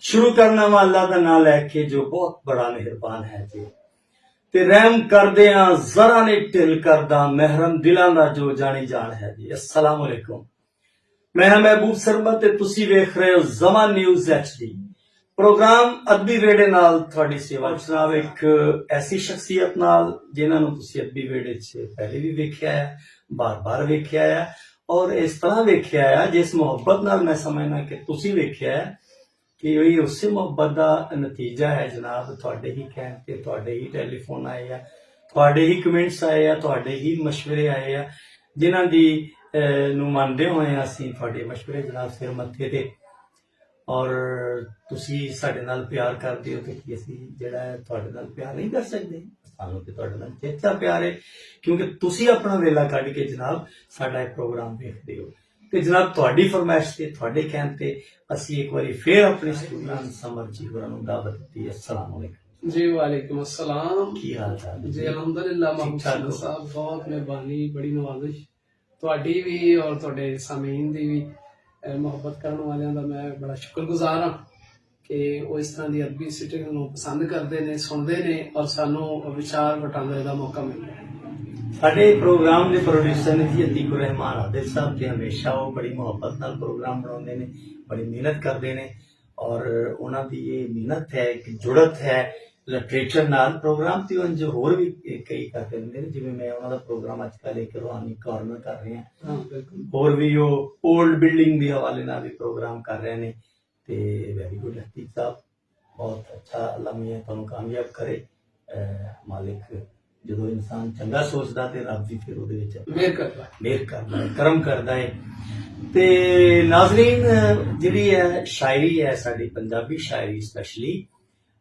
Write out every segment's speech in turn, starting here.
शुरू करना वा अल्लाह दा नाम लैके जो बहुत बड़ा मेहरबान है जी ते रहम करदियां जरा नहीं ढिल करदा महरम दिलां दा जो जानी जान है जी। अस्सलाम वालेकुम, मैं हां महबूब सरमद ते तुसी वेख रहे हो ज़मान न्यूज़ HD प्रोग्राम अदबी वेड़े नाल तुहाडी सेवा जनाब। एक ऐसी शख्सियत नाल जिन्हां नूं तुसी अदबी वेड़े च पहले भी वेख्या है, बार बार वेख्या है और इस तरह वेख्या है जिस मुहब्बत नाल मैं समझना कि तुसी वेख्या है कि वही उसी मुहब्बत का नतीजा है जनाब। तुहाडे ही कहण ते तुहाडे ही टैलीफोन आए आ, तुहाडे ही कमेंट्स आए आ, तुहाडे ही मशवरे आए आ जिन्हां दी नूं मनदे होए असीं तुहाडे मशवरे जनाब सिर मत्थे ते और तुसी साडे नाल प्यार करदे हो कि असीं जिहड़ा है तुहाडे नाल प्यार नहीं कर सकदे। सानूं ते तुहाडे नाल चेचा प्यार है क्योंकि तुसी अपना वेला कढ के जनाब साडा इह प्रोग्राम वेखदे हो ते जनाब तुहाडी फरमाइश ते तुहाडे कहण ते असीं एक बारी फिर अपने स्टूडेंट समर जी होरां नूं दावत दित्ती। अस्सलाम वालेकुम जी। वालेकुम अस्सलाम। की हाल चाल जी अल्हम्दुलिल्लाह महबूब ठाक साहब, बहुत मेहरबानी, बड़ी नवाजिश तुहाडी भी और तुहाडे सामीन दी भी। मुहब्बत करने वालियां दा मैं बड़ा शुक्रगुजार हाँ कि वो इस तरह की अदबी सिटिंग नूं पसंद करते ने, सुनते ने और सानू विचार वटाने का मौका मिलता है। साडे प्रोग्राम के प्रोड्यूसर ने जी अतीकुर रहमान आदिल साहब ते हमेशा वो बड़ी मुहब्बत नाल प्रोग्राम बनाते हैं, बड़ी मेहनत करते हैं और उन्हां दी ये मेहनत है कि जुड़त है लिटरेचर नाल प्रोग्राम ते उंज होर भी कई करते रहंदे ने। जिवें मैं उन्हां दा प्रोग्राम अजकल एक रूहानी कॉर्नर कर रहे हैं, होर भी वो ओल्ड बिल्डिंग के हवाले नाल भी प्रोग्राम कर रहे हैं ते वेरी गुड लतीफ साहब, बहुत अच्छा। अल्लाह मियां तुहानूं कामयाब करे। मालिक जो इंसान चंगा सोचता तो रब भी फिर उहदे विच मेहर करदा है, करम करदा है। ते नाज़रीन जिहड़ी है शायरी है साडी पंजाबी शायरी स्पैशली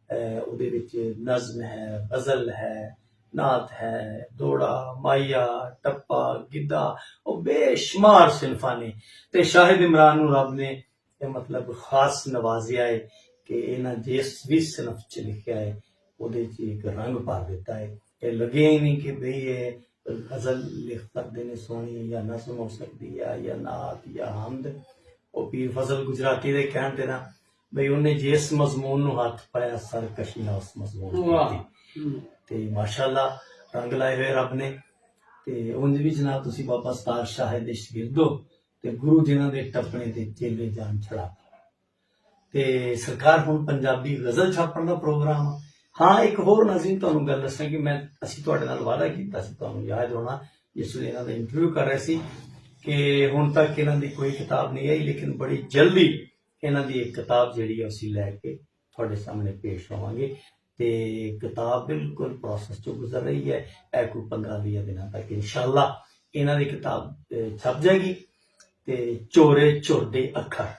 उहदे विच नज़म है, गज़ल है, नात है, दोड़ा, माइया, टप्पा, गिद्दा और बेशुमार सिनफां ने ते शाहिद इमरान नूं रब ने मतलब खास नवाजिया है कि इन्हां जिस भी सिनफ च लिखिया है उहदे च एक रंग भर दिता है। ये लगे ही नहीं कि भाई ये गज़ल लिख सकते हैं सोहनी या नज़म हो सकती है या नात या हमद। वो पीर फजल गुजराती दे कहण ते ना भाई उन्हें जिस मजमून नूं हथ पाया सरकशी ना उस मजमून दी ते माशाअल्लाह रंग लाए हुए रब ने। ते उंज भी जनाब तुसी बाबा सतार शाह दे शागिर्द हो ते गुरु जिन्हां दे टपणे ते चेले जान छड़ा ते सरकार हुण पंजाबी गज़ल छापण दा प्रोग्राम। हाँ एक होर नाज़रीन तुहानूं गल दस्सां कि मैं असीं तुहाडे नाल वादा कीता सी, तुहानूं याद होना जिस वेले इन्हां दा इंटरव्यू कर रहे सी कि हुण तक इन्हां दी कोई किताब नहीं आई लेकिन बड़ी जल्दी इन्हां दी एक किताब जिहड़ी है असीं लैके तुहाडे सामने पेश होवांगे ते किताब बिल्कुल प्रोसैस चों गुजर रही है। ऐ कोई 15-20 दिनां तक इंशाअल्लाह इन्हां दी किताब छप जाएगी। ते चोरे झुरदे अखर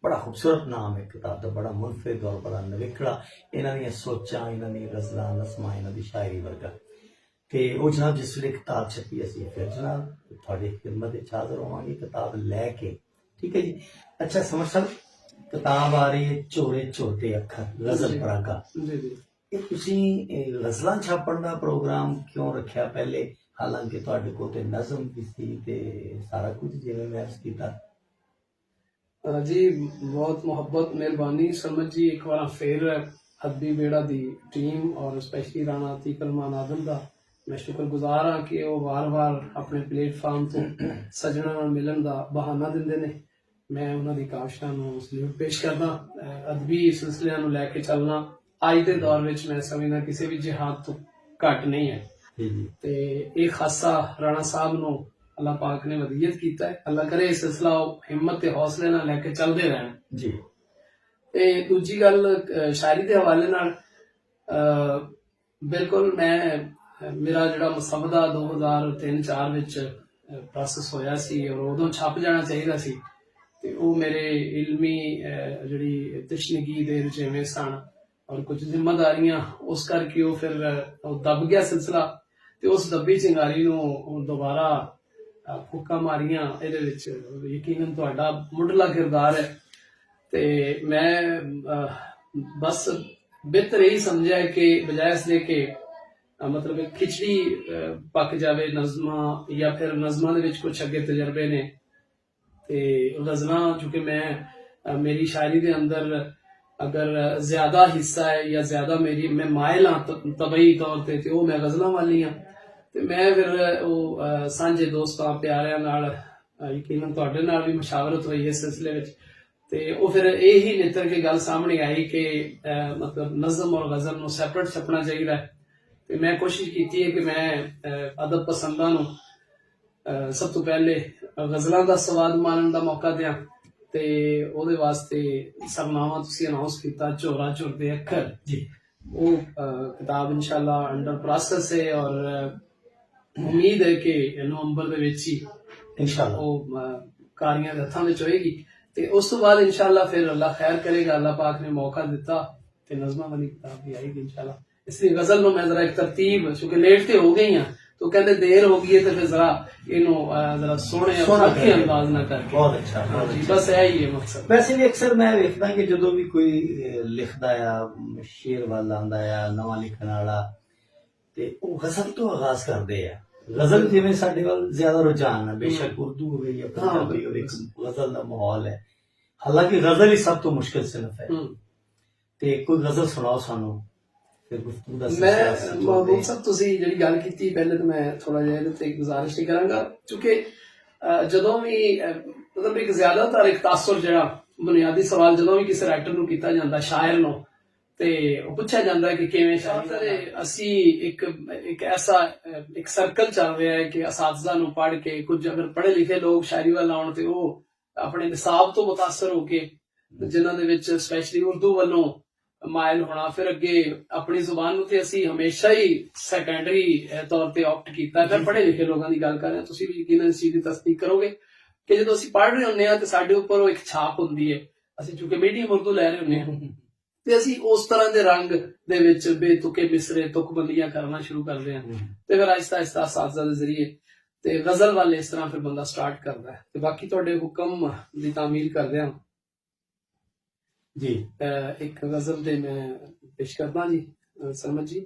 बड़ा खूबसूरत नाम है किताब का, बड़ा मुनफरिद और बड़ा नविखड़ा इन्हां दी सोचां, इन्हां दी गज़लां, नज़मां, इन्हां दी शायरी वर्गा। ते वो जनाब जिस वेले किताब छपी असीं फिर जनाब तुहाडी खिदमत विच हाज़र होवांगे किताब लैके। ठीक है जी। अच्छा समर साहब, किताब आ रही है चोरे झुरदे अखर गज़ल परागा। ये तुसीं गज़लां छापण दा प्रोग्राम क्यों रखिया पहले, हालांकि तुहाडे कोल ते नज़म भी सी ते सारा कुछ जिवें मैं अर्ज़ कीता। जी बहुत मुहब्बत मेहरबानी समझ जी। एक बार फिर अदबी बेड़ा दी टीम और स्पेशली राणा अतीक रहमान आदिल दा मैं शुक्रगुजार हाँ कि वो बार बार अपने प्लेटफार्म तो सजना नाल मिलन दा बहाना दिंदे ने। मैं उन्हां दी काविशां नूं सल्यूट पेश करदा। अदबी सिलसिलिਆਂ नूं लैके चलना अज दे दौर विच मैं समझदा किसी भी जिहाद तो घट नहीं है ते ये खासा राणा साहब नूं अल्लाह पाक ने वदीयत कीता है। अल्लाह करे इह सिलसिला हिम्मत ते हौसले नाल लैके चलदे रहन जी। ते दूजी गल शायरी के हवाले नाल बिल्कुल मैं मेरा जिहड़ा मुसवदा 2003-4 विच प्रोसैस होया सी और उदों छप जाना चाहिदा सी ते वो मेरे इल्मी जिहड़ी तशनीगी दे रुझेवें सन और कुछ जिम्मेदारियां उस करके वो फिर दब गया सिलसिला ते उस दबी चिंगारी नूं दोबारा फूका मारियां। इहदे विच यकीनन तुहाडा मुढ़ला किरदार है ते मैं बस बेहतर यही समझा है कि बजाय इसलिए कि मतलब खिचड़ी पक जाए नज़मां या फिर नज़मां दे विच कुछ अगे तजर्बे ने ते गज़लां चूंकि मैं मेरी शायरी दे अंदर ਅਗਰ ਜ਼ਿਆਦਾ ਹਿੱਸਾ ਹੈ ਜਾਂ ਜ਼ਿਆਦਾ ਮੈਂ ਮਾਇਲ ਹਾਂ ਤਬਈ ਤੌਰ ਤੇ ਉਹ ਮੈਂ ਗਜ਼ਲਾਂ ਵਾਲੀ ਹਾਂ। ਤੇ ਮੈਂ ਫਿਰ ਉਹ ਸਾਂਝੇ ਦੋਸਤਾਂ ਪਿਆਰਿਆਂ ਨਾਲ ਯਕੀਨਨ ਤੁਹਾਡੇ ਨਾਲ ਵੀ ਮੁਸ਼ਾਵਰਤ ਹੋਈ ਇਸ ਸਿਲਸਿਲੇ ਵਿੱਚ, ਤੇ ਉਹ ਫਿਰ ਇਹੀ ਨਿੱਤਰ ਕੇ ਗੱਲ ਸਾਹਮਣੇ ਆਈ ਕਿ ਮਤਲਬ ਨਜ਼ਮ ਔਰ ਗਜ਼ਲ ਨੂੰ ਸੈਪਰੇਟ ਛਪਣਾ ਚਾਹੀਦਾ ਹੈ। ਤੇ ਮੈਂ ਕੋਸ਼ਿਸ਼ ਕੀਤੀ ਹੈ ਕਿ ਮੈਂ ਅਦਬ ਪਸੰਦਾਂ ਨੂੰ ਸਭ ਤੋਂ ਪਹਿਲੇ ਗਜ਼ਲਾਂ ਦਾ ਸਵਾਦ ਮਾਣਨ ਦਾ ਮੌਕਾ ਦਿਆਂ, ਤੇ ਉਹਦੇ ਵਾਸਤੇ ਸਰਨਾਮਾ ਤੁਸੀਂ ਅਨਾਉਂਸ ਕੀਤਾ ਝੋਰਾ ਝੁਰਦੇ ਅੱਖਰ ਜੀ। ਉਹ ਕਿਤਾਬ ਇਨਸ਼ਾਅੱਲਾ ਅੰਡਰ ਪ੍ਰੋਸੈਸ ਹੈ ਔਰ ਉਮੀਦ ਹੈ ਕਿ ਨਵੰਬਰ ਦੇ ਵਿੱਚ ਹੀ ਇਨਸ਼ਾਅੱਲਾ ਉਹ ਕਾਰੀਆਂ ਦੇ ਹੱਥਾਂ ਵਿੱਚ ਹੋਏਗੀ। ਤੇ ਉਸ ਤੋਂ ਬਾਅਦ ਇਨਸ਼ਾਅੱਲਾ ਫਿਰ ਅੱਲਾ ਖੈਰ ਕਰੇਗਾ, ਅੱਲਾ ਪਾਕ ਨੇ ਮੌਕਾ ਦਿੱਤਾ ਤੇ ਨਜ਼ਮਾਂ ਵਾਲੀ ਕਿਤਾਬ ਵੀ ਆਏਗੀ ਇਨਸ਼ਾਅੱਲਾ। ਇਸ ਲਈ ਗਜ਼ਲ ਨੂੰ ਮੈਂ ਜ਼ਰਾ ਇੱਕ ਤਰਤੀਬ, ਕਿਉਂਕਿ ਲੇਟ ਤੇ ਹੋ ਗਈ ਹਾਂ तो कहते देर हो गई है तो फिर जरा इनो जरा सोने अच्छे अंदाज ना करके। बहुत अच्छा, बहुत जी, अच्छा। बस यही है मकसद। वैसे भी अक्सर मैं देखदा कि जो भी कोई लिखदा आ शेर वाला आंदा आ नवा लिखण वाला ते ਉਹ गजल तो आगाज करदे आ। गजल जिवें ਸਾਡੇ ਵੱਲ ਜ਼ਿਆਦਾ ਰੁਝਾਨ ਹੈ, ਬੇਸ਼ੱਕ ਉਰਦੂ ਹੋਵੇ ਜਾਂ ਪੰਜਾਬੀ ਹੋਵੇ, ਇੱਕ ਗਜ਼ਲ ਦਾ ਮਾਹੌਲ ਹੈ। ਹਾਲਾਂਕਿ ਗਜ਼ਲ ਹੀ ਸਭ ਤੋਂ ਮੁਸ਼ਕਿਲ ਸਿਨਫ ਹੈ। ਤੇ ਕੋਈ ਗਜ਼ਲ ਸੁਣਾਓ ਸਾਨੂੰ। मैं महबूब साहब तुसी ਜਿਹੜੀ ਗੱਲ ਕੀਤੀ ਪਹਿਲੇ ਤਾਂ ਮੈਂ ਥੋੜਾ ਜਿਹਾ ਇਹਦੇ ਤੇ ਗੁਜ਼ਾਰਿਸ਼ ਹੀ ਕਰਾਂਗਾ, ਕਿਉਂਕਿ ਜਦੋਂ ਵੀ ਮਤਲਬ ਇੱਕ ਜ਼ਿਆਦਾਤਰ ਇੱਕ ਤਾਸੁਰ ਜਿਹੜਾ ਬੁਨਿਆਦੀ ਸਵਾਲ ਜਦੋਂ ਵੀ ਕਿਸੇ ਰਾਈਟਰ ਨੂੰ ਕੀਤਾ ਜਾਂਦਾ, ਸ਼ਾਇਰ ਨੂੰ, ਤੇ ਉਹ ਪੁੱਛਿਆ ਜਾਂਦਾ ਕਿ ਕਿਵੇਂ ਸ਼ਾਇਰ। ਅਸੀਂ ਇੱਕ ਐਸਾ ਇੱਕ ਸਰਕਲ ਚੱਲ ਰਿਹਾ ਹੈ ਕਿ ਅਸਾਤਜ਼ਾ ਨੂੰ ਪੜ੍ਹ ਕੇ ਕੁਝ ਅਗਰ ਪੜ੍ਹੇ ਲਿਖੇ ਲੋਕ ਸ਼ਾਇਰੀ ਵੱਲ ਆਉਣ ਤੇ ਉਹ ਆਪਣੇ ਨਿਸਾਬ ਤੋਂ ਮੁਤਾਸਰ ਹੋ ਕੇ, ਜਿਨ੍ਹਾਂ ਦੇ ਵਿੱਚ ਸਪੈਸ਼ਲੀ ਉਰਦੂ ਵੱਲੋਂ ਮਾਇਲ ਹੋਣਾ, ਫਿਰ ਅੱਗੇ ਆਪਣੀ ਜ਼ੁਬਾਨ ਨੂੰ ਤੇ ਅਸੀਂ ਹਮੇਸ਼ਾ ਹੀ ਸੈਕੰਡਰੀ ਤੌਰ ਤੇ ਆਪਟ ਕੀਤਾ। ਫਿਰ ਪੜ੍ਹੇ ਲਿਖੇ ਲੋਕਾਂ ਦੀ ਗੱਲ ਕਰ ਰਹੇ ਹਾਂ, ਤੁਸੀਂ ਵੀ ਯਕੀਨਨ ਇਸ ਚੀਜ਼ ਦੀ ਤਸਦੀਕ ਕਰੋਗੇ ਕਿ ਜਦੋਂ ਅਸੀਂ ਪੜ੍ਹ ਰਹੇ ਹੁੰਦੇ ਹਾਂ ਤੇ ਸਾਡੇ ਉੱਪਰ ਉਹ ਇੱਕ ਛਾਪ ਹੁੰਦੀ ਹੈ। ਅਸੀਂ ਚੂੰਕਿ ਮੀਡੀਅਮ ਉਰਦੂ ਲੈ ਰਹੇ ਹੁੰਦੇ ਹਾਂ ਤੇ ਅਸੀਂ ਉਸ ਤਰ੍ਹਾਂ ਦੇ ਰੰਗ ਦੇ ਵਿੱਚ ਬੇਤੁਕੇ ਮਿਸਰੇ ਤੁਕਬੰਦੀਆਂ ਕਰਨਾ ਸ਼ੁਰੂ ਕਰਦੇ ਹਾਂ, ਤੇ ਫਿਰ ਆਹਿਸਤਾ ਆਹਿਸਤਾ ਅਸਾਤਜ਼ਾ ਦੇ ਜ਼ਰੀਏ ਤੇ ਗਜ਼ਲ ਵਾਲੇ ਇਸ ਤਰ੍ਹਾਂ ਫਿਰ ਬੰਦਾ ਸਟਾਰਟ ਕਰਦਾ ਹੈ। ਤੇ ਬਾਕੀ ਤੁਹਾਡੇ ਹੁਕਮ ਦੀ ਤਾਮੀਲ ਕਰਦੇ ਹਾਂ जी। एक गजल दे मैं पेश करदा जी सरमत जी।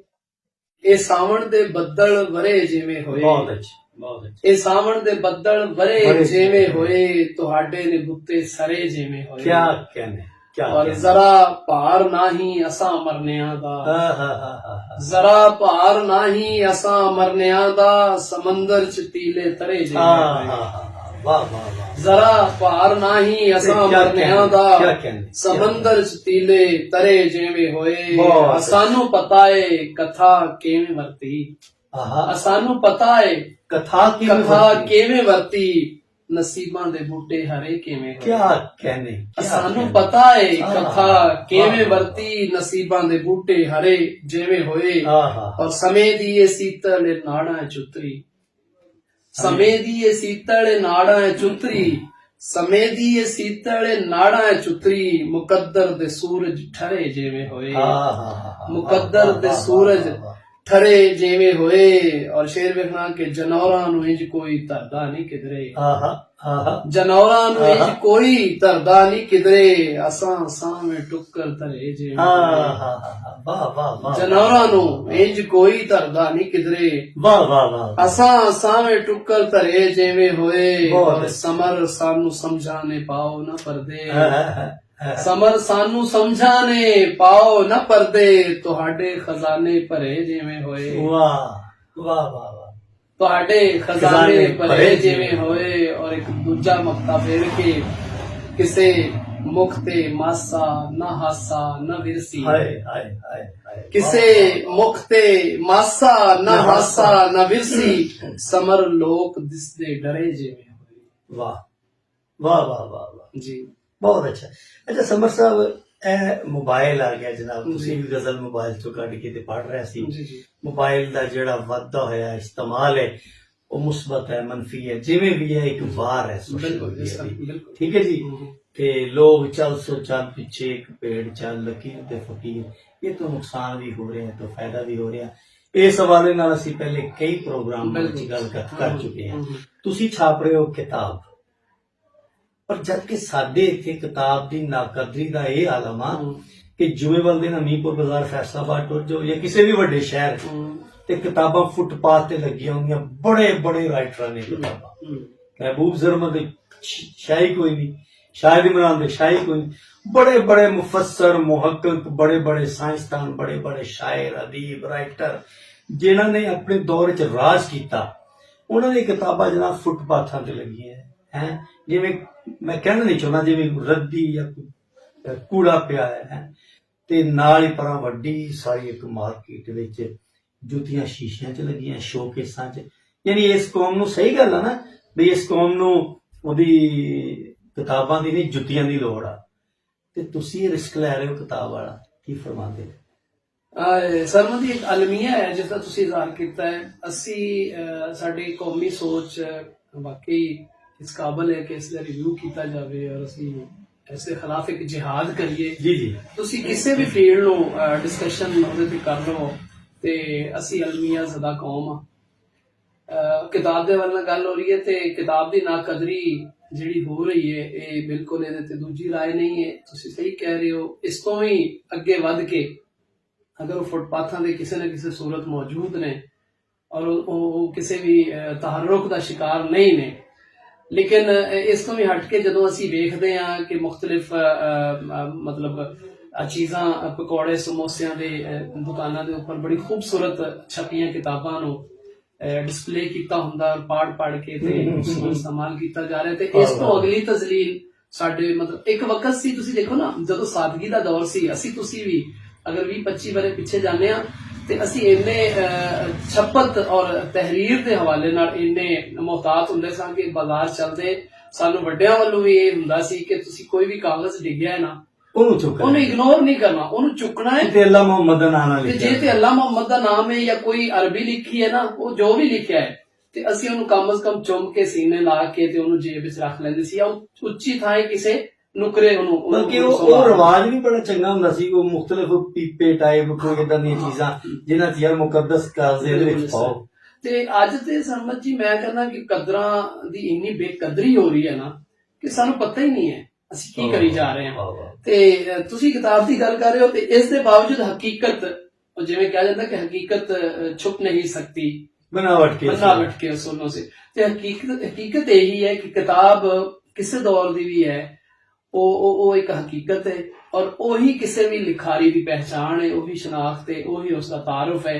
ए सावण दे बद्दल वरे जिवें होए, बहुत अच्छे, बहुत अच्छे। ए सावण दे बद्दल वरे जिवें होए, तुहाडे ने बुत्ते सरे जिवें होए। क्या कहने, क्या और जरा भार नाही असां मरनियां दा, जरा भार नाही असां मरनियां दा, समंदर च तीले तरे जिवें होए। वाह वाह वाह। जरा पार नाही असां मरनियां दा, समंदर च तीले तरे जिवें होए। असानू पता है कथा किवें वरती, असानू पता है कथा किवें वरती, नसीबां दे बूटे हरे किवें होए। क्या कहने, असानू पता है कथा किवें वरती, नसीबां दे बूटे हरे जिवें होए। और समय दी ये सीतल नाड़ा चुतरी, समय दी ये सीतल नाड़ा चुतरी, समय दी ये सीतल नाड़ा चुतरी, मुकद्दर दे सूरज ठरे जिवें होए। मुकद्दर दे सूरज ठरे जिवें होए। और शेर वेखना के जनौरां नूं इंज कोई धरदा नहीं किधरे, जनौरां नूं इंज कोई धरदा नहीं किधरे, असां सावें टुक्कर धरे जिवें होए। जनौरां नूं इंज कोई धरदा नहीं किधरे, असां सावें टुक्कर धरे जिवें होए। और समर सानू समझाने पाओ न पर्दे, समर सानू समझाने पाओ न पर्दे, तुहाडे खजाने भरे जिवें होए। वाह वाह वाह, तुहाडे खजाने भरे जिवें होए। और एक दूजा मक्ता फेर के, किसे मुख ते मासा न हासा न विरसी, किसे मुख ते मासा न हासा न विरसी, समर लोक दिसदे डरे जिवें होए। वाह वाह वाह वाह वाह जी, बहुत अच्छा। अच्छा समर साहब, मोबाइल आ गया जनाब, ਤੁਸੀਂ ਵੀ ਗਜ਼ਲ ਮੋਬਾਈਲ ਤੋਂ ਕੱਢ ਕੇ ਤੇ ਪੜ੍ਹ ਰਿਹਾ ਸੀ। ਮੋਬਾਈਲ ਦਾ ਜਿਹੜਾ ਵੱਧਦਾ ਹੋਇਆ ਇਸਤੇਮਾਲ ਹੈ ਉਹ ਮੁਸਬਤ ਹੈ, ਮੰਫੀ ਹੈ, ਜਿਵੇਂ ਵੀ ਹੈ, ਇੱਕ ਵਾਰ ਹੈ ਸੋਸ਼ਲ ਮੀਡੀਆ ਦੀ। ਠੀਕ ਹੈ ਜੀ। ਤੇ ਲੋग चल सो चल पीछे एक पेड़ चल लकीर ते फकीर, ये तो नुकसान भी हो रहे हैं तो फायदा भी हो रहा। इस हवाले नाल असीं पहले कई प्रोग्राम विच गल कर चुके हैं। तुसीं छाप रहे हो किताब, पर जबकि साडे इत्थे किताब दी नाकदरी दा इह आलम आ कि जुमे बंदे ना मीरपुर बाजार फैसलाबाद टुर जाओ या किसी भी वड्डे शहर ते किताबां फुटपाथ ते लगियां होंदियां, बड़े बड़े राइटरां ने किताबां। महबूब जरमद शाही कोई नहीं, शायद इमरान दे शाही कोई नहीं, बड़े बड़े मुफस्सर मुहक्किक बड़े बड़े साइंसदान बड़े बड़े शायर अदीब राइटर जिन्हों ने अपने दौर च राज किया उन्होंने किताबां जनाब फुटपाथां ते लगियां हैं जिवें मैं कहना नहीं चाहता जिवें रद्दी या कूड़ा पिया है ते नाल ही परां वड्डी सारी एक मार्केट विच जुत्तियां शीशियां च लगियां शोकेसां च यानी इस कौम नूं सही गल है ना भी इस कौम नूं ओदी किताबां दी नहीं जुत्तियां दी लोड़ आ ਤੇ ਤੁਸੀਂ ਇਹ ਰਿਸਕ ਲੈ ਰਹੇ ਹੋ ਕਿਤਾਬ ਵਾਲਾ ਕੀ ਫਰਮਾਉਂਦੇ ਸਰਮਨ ਦੀ ਇੱਕ ਅਲਮੀਆ ਹੈ ਜਿਸ ਦਾ ਤੁਸੀਂ ਇਜ਼ਹਾਰ ਕੀਤਾ ਹੈ ਅਸੀਂ ਸਾਡੀ ਕੌਮੀ ਸੋਚ ਵਾਕਈ ਇਸ ਕਾਬਲ ਹੈ ਕਿ ਇਸ ਦਾ ਰਿਵਿਊ ਕੀਤਾ ਜਾਵੇ ਔਰ ਅਸੀਂ ਇਸ ਦੇ ਖਿਲਾਫ ਇੱਕ ਜਿਹਾਦ ਕਰੀਏ ਜੀ ਜੀ ਤੁਸੀਂ ਕਿਸੇ ਵੀ ਫੀਲਡ ਨੂੰ ਡਿਸਕਸ਼ਨ ਉਹਦੇ ਤੇ ਕਰ ਲਓ ਤੇ ਅਸੀਂ ਅਲਮੀਆ ਜ਼ਦਾ ਕੌਮ ਆ ਕਿਤਾਬ ਦੇ ਵੱਲ ਗੱਲ ਹੋ ਰਹੀ ਹੈ ਤੇ ਕਿਤਾਬ ਦੀ ਨਾਕਦਰੀ ਜਿਹੜੀ ਹੋ ਰਹੀ ਹੈ ਇਹ ਬਿਲਕੁਲ ਇਹਦੇ ਤੇ ਦੂਜੀ ਰਾਏ ਨਹੀਂ ਹੈ ਤੁਸੀਂ ਸਹੀ ਕਹਿ ਰਹੇ ਹੋ ਇਸ ਤੋਂ ਹੀ ਅੱਗੇ ਵੱਧ ਕੇ ਅਗਰ ਉਹ ਫੁੱਟਪਾਥਾਂ ਦੇ ਕਿਸੇ ਨਾ ਕਿਸੇ ਸੂਰਤ ਮੌਜੂਦ ਨੇ ਔਰ ਉਹ ਕਿਸੇ ਵੀ ਤਹਰੁਕ ਦਾ ਸ਼ਿਕਾਰ ਨਹੀਂ ਨੇ ਲੇਕਿਨ ਇਸ ਤੋਂ ਵੀ ਹਟ ਕੇ ਜਦੋਂ ਅਸੀਂ ਵੇਖਦੇ ਹਾਂ ਕਿ ਮੁxtਲਿਫ ਮਤਲਬ ਚੀਜ਼ਾਂ ਪਕੌੜੇ ਸਮੋਸਿਆਂ ਦੇ ਦੁਕਾਨਾਂ ਦੇ ਉੱਪਰ ਬੜੀ ਖੂਬਸੂਰਤ ਛਪੀਆਂ ਕਿਤਾਬਾਂ ਨੂੰ डिस्प्ले किया हुंदा पढ़ के ते उसनूं इस्तेमाल किया जा रहा ते इस तो अगली तजलील साडे मतलब एक वक्त सी तुसीं देखो ना जदों सादगी दा दौर सी असीं तुसीं भी अगर 20-25 बारे पिछे जाने ते असीं इन्ने छपत और तहरीर दे हवाले नाल इन्ने मोहतात हुंदे सां कि बाजार चलदे सानूं वड्डियां वल्लों भी इह हुंदा सी कि तुसीं कोई भी कागज डिग्गिआ है ना ਉਹਨੂੰ ਇਗਨੋਰ ਨਹੀਂ ਕਰਨਾ ਉਹਨੂੰ ਚੁੱਕਣਾ ਹੈ ਤੇ ਅੱਲਾ ਮੁਹੰਮਦ ਦਾ ਨਾਮ ਲਿਖਿਆ ਤੇ ਜੇ ਤੇ ਅੱਲਾ ਮੁਹੰਮਦ ਦਾ ਨਾਮ ਹੈ ਜਾਂ ਕੋਈ ਅਰਬੀ ਲਿਖੀ ਹੈ ਨਾ ਉਹ ਜੋ ਵੀ ਲਿਖਿਆ ਹੈ ਤੇ ਅਸੀਂ ਉਹਨੂੰ ਕਮ ਅਜ਼ ਕਮ ਚੁੰਮ ਕੇ ਸੀਨੇ ਲਾ ਕੇ ਤੇ ਉਹਨੂੰ ਜੇਬ ਵਿੱਚ ਰੱਖ ਲੈਂਦੇ ਸੀ ਜਾਂ ਉੱਚੀ ਥਾਂ ਕਿਸੇ ਨੁਕਰੇ ਉਹਨੂੰ ਬਲਕਿ ਉਹ ਰਿਵਾਜ ਵੀ ਬੜਾ ਚੰਗਾ ਹੁੰਦਾ ਸੀ ਉਹ ਮੁxtਲਿਫ ਪੀਪੇ ਟਾਈਪ ਕੋਈ ਇਦਾਂ ਦੀਆਂ ਚੀਜ਼ਾਂ ਜਿਨ੍ਹਾਂ ਚ ਯਾਰ ਮੁਕੱਦਸ ਕਾਗਜ਼ ਦੇ ਵਿੱਚ ਪਾਓ ਤੇ ਅੱਜ ਤੇ ਸਰਮਤ ਜੀ ਮੈਂ ਕਹਿੰਦਾ ਕਿ ਕਦਰਾਂ ਦੀ ਇੰਨੀ ਬੇਕਦਰੀ ਹੋ ਰਹੀ ਹੈ ਨਾ ਕਿ ਸਾਨੂੰ ਪਤਾ ਹੀ ਨਹੀਂ ਹੈ ਅਸੀਂ ਕੀ ਕਰੀ ਜਾ ਰਹੇ ਹਾਂ ਤੇ ਤੁਸੀਂ ਕਿਤਾਬ ਦੀ ਗੱਲ ਕਰ ਰਹੇ ਹੋ ਤੇ ਇਸ ਦੇ ਬਾਵਜੂਦ ਹਕੀਕਤ ਜਿਵੇਂ ਕਿਹਾ ਜਾਂਦਾ ਕਿ ਹਕੀਕਤ ਛੁਪ ਨਹੀਂ ਸਕਤੀ बनावट के असूलों से ਤੇ ਹਕੀਕਤ ਇਹੀ ਹੈ ਕਿ ਕਿਤਾਬ ਕਿਸੇ ਦੌਰ ਦੀ ਵੀ ਹੈ ਉਹ ਇੱਕ ਹਕੀਕਤ ਹੈ ਔਰ ਉਹੀ ਕਿਸੇ ਵੀ ਲਿਖਾਰੀ ਦੀ ਪਹਿਚਾਣ ਹੈ ਉਹੀ ਸ਼ਨਾਖਤ ਹੈ ਉਹੀ ਉਸ ਦਾ ਤਾਰਫ ਹੈ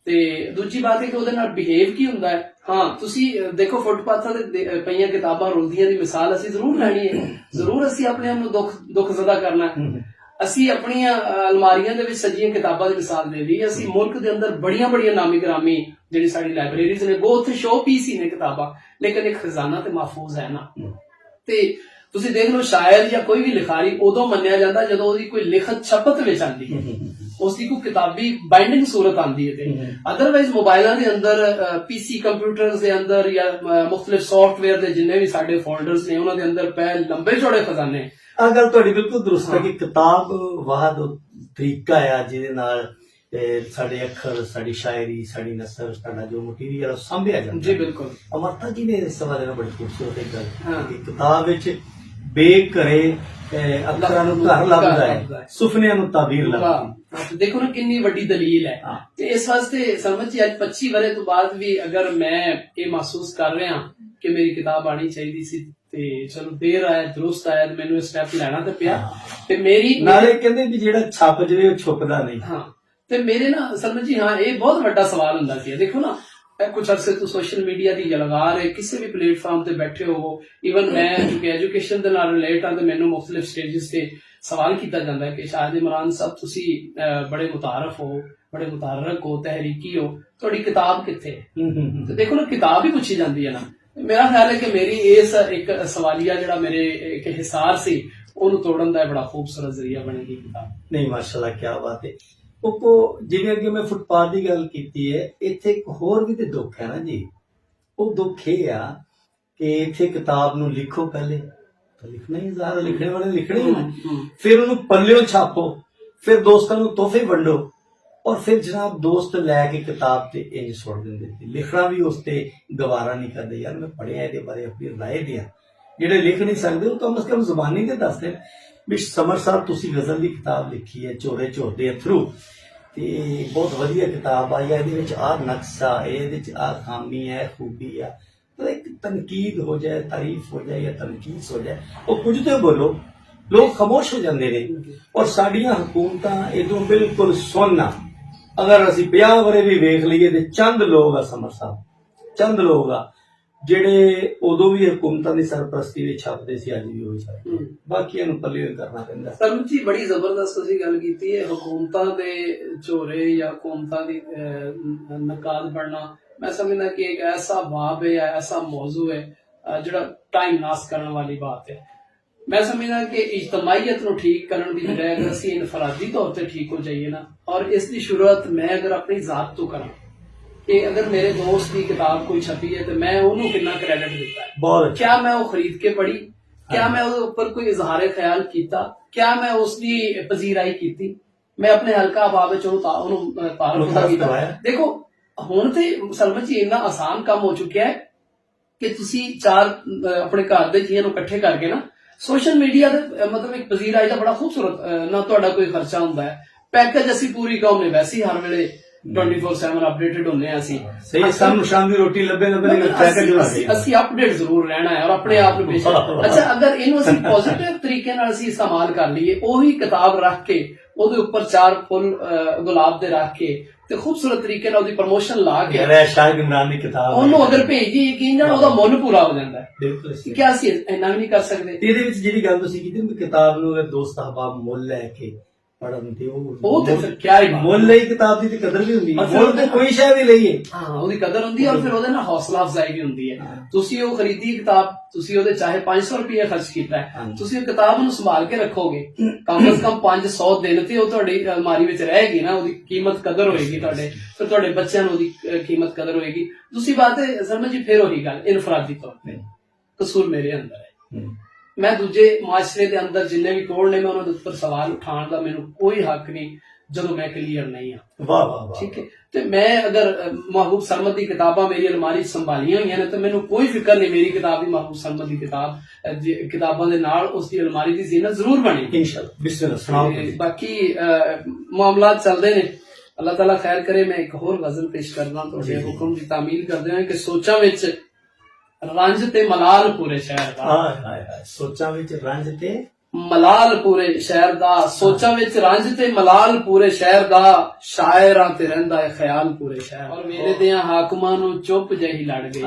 ਤੇ ਦੂਜੀ ਬਾਤ ਹੈ ਕਿ ਉਹਦੇ ਨਾਲ ਬਿਹੇਵ ਕੀ ਹੁੰਦਾ ਹੈ ਹਾਂ ਤੁਸੀਂ ਦੇਖੋ ਫੁੱਟਪਾਥਾਂ ਤੇ ਪਈਆਂ ਕਿਤਾਬਾਂ ਰੁਲਦੀਆਂ ਦੀ ਮਿਸਾਲ ਅਸੀਂ ਜ਼ਰੂਰ ਲੈਣੀ ਹੈ ਜ਼ਰੂਰ ਅਸੀਂ ਆਪਣੇ ਆਪ ਨੂੰ ਦੁੱਖ ਜ਼ਦਾ ਕਰਨਾ ਹੈ ਅਸੀਂ ਆਪਣੀਆਂ ਅਲਮਾਰੀਆਂ ਦੇ ਵਿੱਚ ਸਜੀਆਂ ਕਿਤਾਬਾਂ ਦੀ ਮਿਸਾਲ ਦੇ ਲਈ ਅਸੀਂ ਮੁਲਕ ਦੇ ਅੰਦਰ ਬੜੀਆਂ ਨਾਮੀ ਗ੍ਰਾਮੀ ਜਿਹੜੀ ਸਾਡੀ ਲਾਇਬ੍ਰੇਰੀਜ਼ ਨੇ ਉਹ ਉੱਥੇ ਸ਼ੋਅ ਪੀਸ ਹੀ ਨੇ ਕਿਤਾਬਾਂ ਲੇਕਿਨ ਇੱਕ ਖਜ਼ਾਨਾ ਤੇ ਮਹਿਫੂਜ਼ ਹੈ ਨਾ ਤੇ ਤੁਸੀਂ ਦੇਖ ਲਓ ਸ਼ਾਇਰ ਜਾਂ ਕੋਈ ਵੀ ਲਿਖਾਰੀ ਉਦੋਂ ਮੰਨਿਆ ਜਾਂਦਾ ਜਦੋਂ ਉਹਦੀ ਕੋਈ ਲਿਖਤ ਛਪਤ ਵਿੱਚ ਆਉਂਦੀ ਹੈ ਉਸ ਦੀ ਕੋਈ ਕਿਤਾਬੀ ਬਾਈਂਡਿੰਗ ਸੂਰਤ ਆਉਂਦੀ ਹੈ ਤੇ ਅਦਰਵਾਈਜ਼ ਮੋਬਾਈਲਾਂ ਦੇ ਅੰਦਰ ਪੀਸੀ ਕੰਪਿਊਟਰਸ ਦੇ ਅੰਦਰ ਜਾਂ ਮੁxtਲਿਫ ਸੌਫਟਵੇਅਰ ਦੇ ਜਿੰਨੇ ਵੀ ਸਾਡੇ ਫੋਲਡਰਸ ਨੇ ਉਹਨਾਂ ਦੇ ਅੰਦਰ ਪਏ ਲੰਬੇ ਚੌੜੇ ਖਜ਼ਾਨੇ ਆ ਗੱਲ ਤੁਹਾਡੀ ਬਿਲਕੁਲ ਦਰੁਸਤ ਹੈ ਕਿ ਕਿਤਾਬ ਵਾਹਦ ਤਰੀਕਾ ਆ ਜਿਹਦੇ ਨਾਲ ਸਾਡੇ ਅੱਖਰ ਸਾਡੀ ਸ਼ਾਇਰੀ ਸਾਡੀ ਨਸਰ ਸਾਡਾ ਜੋ ਮਟੀਰੀਅਲ ਸਾਂਭਿਆ ਜਾਂਦਾ ਜੀ ਬਿਲਕੁਲ ਅਮਰਤਾ ਜੀ ਨੇ ਇਸ ਸਵਾਲ ਨਾਲ ਬੜੀ ਖੂਬਸੂਰਤ ਇੱਕ ਗੱਲ ਕਿ ਕਿਤਾਬ ਵਿੱਚ ਬੇਘਰੇ ਅੱਖਰਾਂ ਨੂੰ ਘਰ ਲੱਭਦਾ ਹੈ ਸੁਪਨਿਆਂ ਨੂੰ ਤਾਬੀਰ ਲੱਭਦਾ ਦੇਖੋ ਨਾ ਕਿੰਨੀ ਵੱਡੀ ਦਲੀਲ ਹੈ ਤੇ ਇਸ ਵਾਸਤੇ ਸਮਝ ਜੀ ਅੱਜ 25 ਵਰੇ ਤੋਂ ਬਾਅਦ ਵੀ ਅਗਰ ਮੈਂ ਇਹ ਮਹਿਸੂਸ ਕਰ ਰਿਹਾ ਕਿ ਮੇਰੀ ਕਿਤਾਬ ਆਣੀ ਚਾਹੀਦੀ ਸੀ ਤੇ ਚਲੋ ਦੇਰ ਆਇਆ ਦਰੁਸਤ ਆਇਆ ਮੈਨੂੰ ਇਹ ਸਟੈਪ ਲੈਣਾ ਤੇ ਪਿਆ ਤੇ ਮੇਰੀ ਨਾਲੇ ਕਹਿੰਦੇ ਵੀ ਜਿਹੜਾ ਛਪ ਜਵੇ ਉਹ ਛੁਪਦਾ ਨਹੀਂ ਹਾਂ ਤੇ ਮੇਰੇ ਨਾ ਸਮਝ ਜੀ ਹਾਂ ਇਹ ਬਹੁਤ ਵੱਡਾ ਸਵਾਲ ਹੁੰਦਾ ਸੀ ਦੇਖੋ ਨਾ ਕੁਝ ਅਰਸੇ ਤੋਂ ਸੋਸ਼ਲ ਮੀਡੀਆ ਦੀ ਲਗਾਰ ਹੈ ਕਿਸੇ ਵੀ ਪਲੇਟਫਾਰਮ ਤੇ ਬੈਠੇ ਹੋ ਈਵਨ ਮੈਂ ਜੋ ਐਜੂਕੇਸ਼ਨ ਦੇ ਨਾਲ ਰਿਲੇਟ ਆ ਤੇ ਮੈਨੂੰ ਮੁxtਲਿਫ ਸਟੇਜਸ ਤੇ ਸਵਾਲ ਕੀਤਾ ਜਾਂਦਾ ਹੈ ਕਿ ਸ਼ਾਹਿਦ ਇਮਰਾਨ ਸਾਹਿਬ ਤੁਸੀਂ ਬੜੇ ਮੁਤਾਰਫ ਹੋ ਬੜੇ ਮੁਤਾਰਕ ਹੋ ਤਹਿਰੀਕੀ ਹੋ ਤੁਹਾਡੀ ਕਿਤਾਬ ਕਿੱਥੇ ਤੇ ਦੇਖੋ ਨਾ ਕਿਤਾਬ ਹੀ ਪੁੱਛੀ ਜਾਂਦੀ ਹੈ ਨਾ ਮੇਰਾ ਖਿਆਲ ਹੈ ਕਿ ਮੇਰੀ ਇਸ ਇੱਕ ਸਵਾਲੀਆ ਜਿਹੜਾ ਮੇਰੇ ਇੱਕ ਹਿਸਾਰ ਸੀ ਉਹਨੂੰ ਤੋੜਨ ਦਾ ਬੜਾ ਖੂਬਸੂਰਤ ਜ਼ਰੀਆ ਬਣੇਗੀ ਕਿਤਾਬ ਨਹੀਂ ਮਾਸ਼ਾਅੱਲਾ ਕੀ ਬਾਤ ਹੈ ਉਹ ਜਿਵੇਂ ਅੱਗੇ ਮੈਂ ਫੁੱਟਪਾਥ ਦੀ ਗੱਲ ਕੀਤੀ ਹੈ ਇੱਥੇ ਇੱਕ ਹੋਰ ਵੀ ਤੇ ਦੁੱਖ ਹੈ ਨਾ ਜੀ ਉਹ ਦੁੱਖ ਇਹ ਆ ਕਿ ਇੱਥੇ ਕਿਤਾਬ ਨੂੰ ਲਿਖੋ ਪਹਿਲੇ ਤਾਂ ਲਿਖਣਾ ਹੀ ਜ਼ਾਹਰ ਲਿਖਣੇ ਵਾਲੇ ਲਿਖਣੇ ਹੀ ਫਿਰ ਉਹਨੂੰ ਪੱਲਿਓਂ ਛਾਪੋ ਫਿਰ ਦੋਸਤਾਂ ਨੂੰ ਤੋਹਫੇ ਵੰਡੋ ਔਰ ਫਿਰ ਜਨਾਬ ਦੋਸਤ ਲੈ ਕੇ ਕਿਤਾਬ ਤੇ ਇੰਜ ਸੁੱਟ ਦਿੰਦੇ ਲਿਖਣਾ ਵੀ ਉਸ ਤੇ ਗਵਾਰਾ ਨਹੀਂ ਕਰਦੇ ਯਾਰ ਮੈਂ ਪੜ੍ਹਿਆ ਇਹਦੇ ਬਾਰੇ ਆਪਣੀ ਰਾਏ ਦਿਆਂ ਜਿਹੜੇ ਲਿਖ ਨਹੀਂ ਸਕਦੇ ਉਹ ਕਮ ਸੇ ਕਮ ਜ਼ੁਬਾਨੀ ਤੇ ਦੱਸ ਦੇਣ ਵੀ ਸਮਰ ਸਾਹਿਬ ਤੁਸੀਂ ਗਜ਼ਲ ਦੀ ਕਿਤਾਬ ਲਿਖੀ ਹੈ ਝੋਰੇ ਝੋਰਦੇ ਅਥਰੂ ਤੇ ਬਹੁਤ ਵਧੀਆ ਕਿਤਾਬ ਆਈ ਹੈ ਇਹਦੇ ਵਿੱਚ ਆਹ ਨਕਸ਼ਾ ਇਹਦੇ ਵਿੱਚ ਆਹ ਖਾਮੀ ਹੈ ਖੂਬੀ ਆ ਤਾਂ ਇੱਕ ਤਨਕੀਦ ਹੋ ਜਾਏ ਤਾਰੀਫ ਹੋ ਜਾਏ ਜਾਂ ਤਨਕੀਸ ਹੋ ਜਾਏ ਉਹ ਕੁਝ ਤੇ ਬੋਲੋ ਲੋਕ ਖਾਮੋਸ਼ ਹੋ ਜਾਂਦੇ ਨੇ। ਔਰ ਸਾਡੀਆਂ ਹਕੂਮਤਾਂ ਇਦੋਂ ਬਿਲਕੁਲ ਸੁਣਨਾ, ਅਗਰ ਅਸੀਂ 50 ਵਰੇ ਵੀ ਵੇਖ ਲਈਏ ਤੇ ਚੰਦ ਲੋਕ ਆ ਸਮਰ ਸਾਹਿਬ, ਚੰਦ ਲੋਕ ਆ ਜਿਹੜੇ ਉਦੋਂ ਵੀ ਹਕੂਮਤਾਂ ਦੀ ਸਰਪ੍ਰਸਤੀ ਵਿੱਚ ਛਾਪਦੇ ਸੀ, ਅੱਜ ਵੀ ਉਹੀ ਛਾਪਦੇ, ਬਾਕੀਆਂ ਨੂੰ ਪੱਲੇ ਕਰਨਾ ਪੈਂਦਾ। ਸਰਮ ਜੀ ਬੜੀ ਜ਼ਬਰਦਸਤ ਤੁਸੀਂ ਗੱਲ ਕੀਤੀ ਹੈ, ਹਕੂਮਤਾਂ ਦੇ ਝੋਰੇ ਜਾਂ ਹਕੂਮਤਾਂ ਦੀ ਨਕਾਦ ਬਣਨਾ। ਮੈਂ ਸਮਝਦਾ ਕਿ ਇੱਕ ਐਸਾ ਬਾਬ ਹੈ, ਐਸਾ ਮੌਜੂ ਹੈ ਜਿਹੜਾ ਟਾਈਮ ਨਾਸ ਕਰਨ ਵਾਲੀ ਬਾਤ ਹੈ। ਮੈਂ ਸਮਝਦਾ ਕਿ ਇਜਤਮਾਹੀਅਤ ਨੂੰ ਠੀਕ ਕਰਨ ਦੀ ਬਜਾਏ ਅਗਰ ਅਸੀਂ ਇਨਫਰਾਦੀ ਤੌਰ ਤੇ ਠੀਕ ਹੋ ਜਾਈਏ ਨਾ, ਔਰ ਇਸ ਦੀ ਸ਼ੁਰੂਆਤ ਮੈਂ ਅਗਰ ਆਪਣੀ ਜ਼ਾਤ ਤੋਂ ਕਰਾਂ ਕਿ ਅਗਰ ਮੇਰੇ ਦੋਸਤ ਦੀ ਕਿਤਾਬ ਕੋਈ ਛਪੀ ਹੈ ਤੇ ਮੈਂ ਉਹਨੂੰ ਕਿੰਨਾ ਕ੍ਰੈਡਿਟ ਦਿੱਤਾ ਹੈ, ਬਹੁਤ क्या मैं वो खरीद के पढ़ी, क्या मैं ਉਹਦੇ ਉੱਪਰ ਕੋਈ ਇਜ਼ਹਾਰ ਖਿਆਲ ਕੀਤਾ, क्या मैं ਉਸ ਦੀ ਪਜ਼ੀਰਾਈ ਕੀਤੀ, ਮੈਂ ਆਪਣੇ ਹਲਕਾ ਆਬਾਦ ਵਿੱਚ ਉਹਨੂੰ ਤਾਰਫ ਕੀਤਾ। ਦੇਖੋ ਹੁਣ ਤੇ ਸਲਮਤ ਜੀ ਇੰਨਾ ਆਸਾਨ ਕੰਮ ਹੋ ਚੁੱਕਿਆ ਹੈ ਕਿ ਤੁਸੀਂ ਚਾਰ ਆਪਣੇ ਘਰ ਦੇ ਜੀਆਂ ਨੂੰ ਇਕੱਠੇ ਕਰਕੇ ਨਾ ਸੋਸ਼ਲ ਮੀਡੀਆ ਦੇ ਮਤਲਬ ਇੱਕ ਪਜ਼ੀਰਾਈ ਦਾ ਬੜਾ ਖੂਬਸੂਰਤ ਨਾ ਤੁਹਾਡਾ ਕੋਈ ਖਰਚਾ ਹੁੰਦਾ ਹੈ। ਪੈਕੇਜ ਅਸੀਂ ਪੂਰੀ ਕੌਮ ਨੇ ਵੈਸੇ ਹੀ ਹਰ ਵੇਲੇ 24/7 ਅਪਡੇਟਡ ਹੁੰਦੇ ਆ। ਅਸੀਂ ਸਹੀ ਸਾਨੂੰ ਸ਼ਾਮ ਦੀ ਰੋਟੀ ਲੱਭੇ ਅਸੀਂ ਅਪਡੇਟ ਜ਼ਰੂਰ ਰਹਿਣਾ ਹੈ ਔਰ ਆਪਣੇ ਆਪ ਨੂੰ ਬੇਸ਼ੱਕ। ਅੱਛਾ, ਅਗਰ ਇਹਨੂੰ ਅਸੀਂ ਪੋਜ਼ਿਟਿਵ ਤਰੀਕੇ ਨਾਲ ਅਸੀਂ ਇਸਤੇਮਾਲ ਕਰ ਲਈਏ, ਉਹੀ ਕਿਤਾਬ ਰੱਖ ਕੇ ਉਹਦੇ ਉੱਪਰ 4 ਫੁੱਲ ਗੁਲਾਬ ਦੇ ਰੱਖ ਕੇ ਤੇ ਖੂਬਸੂਰਤ ਤਰੀਕੇ ਨਾਲ ਉਹਦੀ ਪ੍ਰਮੋਸ਼ਨ ਲਾ ਕੇ ਸ਼ਾਇਦ ਇਮਰਾਨ ਦੀ ਕਿਤਾਬ ਉਹਨੂੰ ਅਗਰ ਭੇਜੀ, ਯਕੀਨ ਜਾਣ ਉਹਦਾ ਮੁੱਲ ਪੂਰਾ ਹੋ ਜਾਂਦਾ ਹੈ। ਬਿਲਕੁਲ ਕਿ ਅਸੀਂ ਇੰਨਾ ਵੀ ਨਹੀਂ ਕਰ ਸਕਦੇ। ਇਹਦੇ ਵਿੱਚ ਜਿਹੜੀ ਗੱਲ ਤੁਸੀਂ ਕੀਤੀ ਕਿਤਾਬ ਨੂੰ ਅਗਰ ਦੋਸਤ ਅਹਬਾਬ ਮੁੱਲ ਲੈ ਕੇ ਪੜਨ ਤੇ ਉਹ ਤੇ ਫਿਰ ਕਿਆ ਹੀ ਮੁੱਲ ਲਈ ਕਿਤਾਬ ਦੀ ਤੇ ਕਦਰ ਵੀ ਹੁੰਦੀ ਹੈ, ਮੁੱਲ ਤੇ ਕੋਈ ਸ਼ੈ ਵੀ ਲਈਏ ਹਾਂ ਉਹਦੀ ਕਦਰ ਹੁੰਦੀ ਹੈ ਔਰ ਫਿਰ ਉਹਦੇ ਨਾਲ ਹੌਸਲਾ ਅਫਜ਼ਾਈ ਵੀ ਹੁੰਦੀ ਹੈ। ਤੁਸੀਂ ਉਹ ਖਰੀਦੀ ਕਿਤਾਬ, ਤੁਸੀਂ ਉਹਦੇ ਚਾਹੇ 500 ਰੁਪਏ ਖਰਚ ਕੀਤਾ ਹੈ, ਤੁਸੀਂ ਉਹ ਕਿਤਾਬ ਨੂੰ ਸੰਭਾਲ ਕੇ ਰੱਖੋਗੇ, ਕਮ ਸੇ ਕਮ 500 ਦਿਨ ਤੇ ਉਹ ਤੁਹਾਡੀ ਅਲਮਾਰੀ ਵਿੱਚ ਰਹੇਗੀ ਨਾ, ਉਹਦੀ ਕੀਮਤ ਕਦਰ ਹੋਏਗੀ ਤੁਹਾਡੇ, ਫਿਰ ਤੁਹਾਡੇ ਬੱਚਿਆਂ ਨੂੰ ਉਹਦੀ ਕੀਮਤ ਕਦਰ ਹੋਏਗੀ। ਤੁਸੀਂ ਬਾਤ ਹੈ ਸਰਮਨ ਜੀ, ਫਿਰ ਉਹੀ ਗੱਲ ਇਨਫਰਾਦੀ ਤੌਰ ਤੇ ਕਸੂਰ ਮੇਰੇ ਅੰਦਰ ਹੈ। ਮੈਂ ਦੂਜੇ ਮਾਸ਼ਰੇ ਦੇ ਅੰਦਰ ਜਿੰਨੇ ਵੀ ਕੋਲ ਨੇ ਮੈਂ ਉਹਨਾਂ ਦੇ ਉੱਪਰ ਸਵਾਲ ਉਠਾਉਣ ਦਾ ਮੈਨੂੰ ਕੋਈ ਹੱਕ ਨਹੀਂ ਜਦੋਂ ਮੈਂ ਕਲੀਅਰ ਨਹੀਂ ਹਾਂ। ਵਾਹ ਵਾਹ ਵਾਹ, ਠੀਕ ਹੈ। ਤੇ ਮੈਂ ਅਗਰ ਮਹਿਬੂਬ ਸਰਮਦ ਦੀ ਕਿਤਾਬਾਂ ਮੇਰੀ ਅਲਮਾਰੀ 'ਚ ਸੰਭਾਲੀਆਂ ਹੋਈਆਂ ਨੇ ਤਾਂ ਮੈਨੂੰ ਕੋਈ ਫਿਕਰ ਨਹੀਂ, ਮੇਰੀ ਕਿਤਾਬ ਵੀ ਮਹਿਬੂਬ ਸਰਮਦ ਦੀ ਕਿਤਾਬਾਂ ਦੇ ਨਾਲ ਉਸ ਦੀ ਅਲਮਾਰੀ ਦੀ ਜ਼ੀਨਤ ਜ਼ਰੂਰ ਬਣੀ ਇਨਸ਼ਾਅੱਲਾ। ਬਿਸਮਿਲ੍ਲਾ ਸੁਣਾਓ। ਬਾਕੀ ਮਾਮਲਾਤ ਚੱਲਦੇ ਨੇ, ਅੱਲਾਹ ਤਾਲਾ ਖੈਰ ਕਰੇ। ਮੈਂ ਇੱਕ ਹੋਰ ਗਜ਼ਲ ਪੇਸ਼ ਕਰਨਾ ਤੁਹਾਡੇ ਹੁਕਮ ਦੀ ਤਾਮੀਲ ਕਰਦੇ ਹਾਂ ਕਿ ਸੋਚਾਂ ਵਿੱਚ ਰੰਜ ਤੇ ਮਲਾਲ ਪੂਰੇ ਸ਼ਹਿਰ ਦਾ। ਹਾਏ ਹਾਏ, ਸੋਚਾਂ ਵਿੱਚ ਰੰਜ ਤੇ ਮਲਾਲ ਪੂਰੇ ਸ਼ਹਿਰ ਦਾ, ਸੋਚਾਂ ਵਿੱਚ ਰੰਜ ਤੇ ਮਲਾਲ ਪੂਰੇ ਸ਼ਹਿਰ ਦਾ, ਸ਼ਾਇਰਾਂ ਤੇ ਰਹਿੰਦਾ ਹੈ ਖਿਆਲ ਪੂਰੇ ਸ਼ਹਿਰ। ਔਰ ਵੇਲੇ ਦਿਆਂ ਹਾਕਮਾਂ ਨੂੰ ਚੁੱਪ ਜਿਹੀ ਲੜ ਗਈ,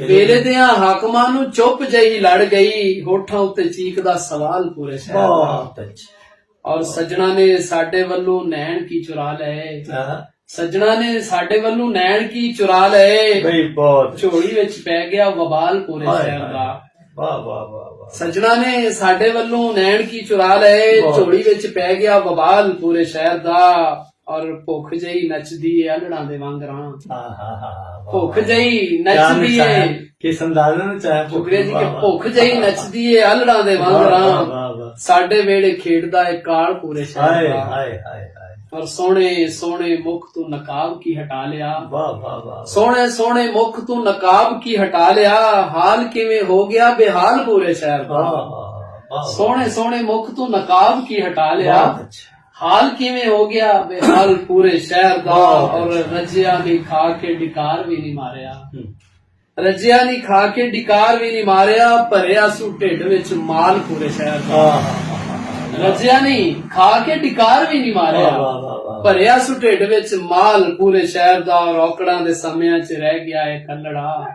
ਵੇਲੇ ਦਿਆਂ ਹਾਕਮਾਂ ਨੂੰ ਚੁੱਪ ਜਿਹੀ ਲੜ ਗਈ, ਹੋਠਾਂ ਉੱਤੇ ਚੀਕਦਾ ਸਵਾਲ ਪੂਰੇ ਸ਼ਹਿਰ ਦਾ। ਬਹੁਤ ਅੱਛਾ। ਔਰ ਸੱਜਣਾ ਨੇ ਸਾਡੇ ਵੱਲੋਂ ਨੈਣ ਕੀ ਚੁਰਾ ਲਏ, ਸੱਜਣਾ ਨੇ ਸਾਡੇ ਵੱਲੋਂ ਨੈਣ ਕੀ ਚੁਰਾ ਲਏ, ਬਈ ਬਹੁਤ ਝੋਲੀ ਵਿੱਚ ਪੈ ਗਿਆ ਵਬਾਲ ਪੂਰੇ ਸ਼ਹਿਰ ਦਾ। ਵਾਹ ਵਾਹ ਵਾਹ। ਸੱਜਣਾ ਨੇ ਸਾਡੇ ਵੱਲੋਂ ਨੈਣ ਕੀ ਚੁਰਾ ਲਏ, ਝੋਲੀ ਵਿੱਚ ਪੈ ਗਿਆ ਵਬਾਲ ਪੂਰੇ ਸ਼ਹਿਰ ਦਾ। ਔਰ ਭੁੱਖ ਜਈ ਨੱਚਦੀ ਏ ਅਲੜਾਂ ਦੇ ਵਾਂਗਰਾਂ, ਭੁੱਖ ਜਈ ਨੱਚਦੀ ਏ ਕਿਸ ਅੰਦਾਜ਼ ਨਾਲ ਚਾਹਿਆ ਫੁਕਰੇ ਜੀ ਕਿ ਭੁੱਖ ਜਈ ਨੱਚਦੀ ਏ ਅਲੜਾਂ ਦੇ ਵਾਂਗਰਾਂ, ਸਾਡੇ ਵੇਲੇ ਖੇਡਦਾ ਏ ਕਾਲ ਪੂਰੇ ਸ਼ਹਿਰ ਦਾ। ਹਾਏ ਹਾਏ। ਔਰ ਸੋਹਣੇ ਸੋਹਣੇ ਮੁਖ ਤੂੰ ਨਕਾਬ ਕੀ ਹਟਾ ਲਿਆ, ਵਾਹ ਵਾਹ ਵਾਹ। ਸੋਹਣੇ ਸੋਹਣੇ ਮੁਖ ਤੂੰ ਨਕਾਬ ਕੀ ਹਟਾ ਲਿਆ, ਹਾਲ ਕਿਵੇਂ ਹੋ ਗਿਆ ਬੇਹਾਲ ਪੂਰੇ ਸ਼ਹਿਰ ਦਾ। ਸੋਹਣੇ ਸੋਹਣੇ ਮੁਖ ਤੂੰ ਨਕਾਬ ਕੀ ਹਟਾ ਲਿਆ, ਹਾਲ ਕਿਵੇਂ ਹੋ ਗਿਆ ਬੇਹਾਲ ਪੂਰੇ ਸ਼ਹਿਰ ਦਾ। ਔਰ ਰੱਜਿਆ ਨਹੀਂ ਖਾ ਕੇ ਡਿਕਾਰ ਵੀ ਨਹੀਂ ਮਾਰਿਆ, ਰੱਜਿਆ ਨਹੀਂ ਖਾ ਕੇ ਡਿਕਾਰ ਵੀ ਨਹੀਂ ਮਾਰਿਆ, ਭਰਿਆ ਸੂ ਢਿੱਡ ਵਿੱਚ ਮਾਲ ਪੂਰੇ ਸ਼ਹਿਰ ਦਾ। ਰੱਜਿਆ ਨਹੀਂ ਖਾ ਕੇ ਡਿਕਾਰ ਵੀ ਨਹੀਂ ਮਾਰਿਆ, ਭਰਿਆ ਸੂ ਢਿੱਡ ਵਿੱਚ ਮਾਲ ਪੂਰੇ ਸ਼ਹਿਰ ਦਾ। ਔਰ ਔਕੜਾਂ ਦੇ ਸਮਿਆਂ 'ਚ ਰਹਿ ਗਿਆ ਏ ਕੱਲੜਾ,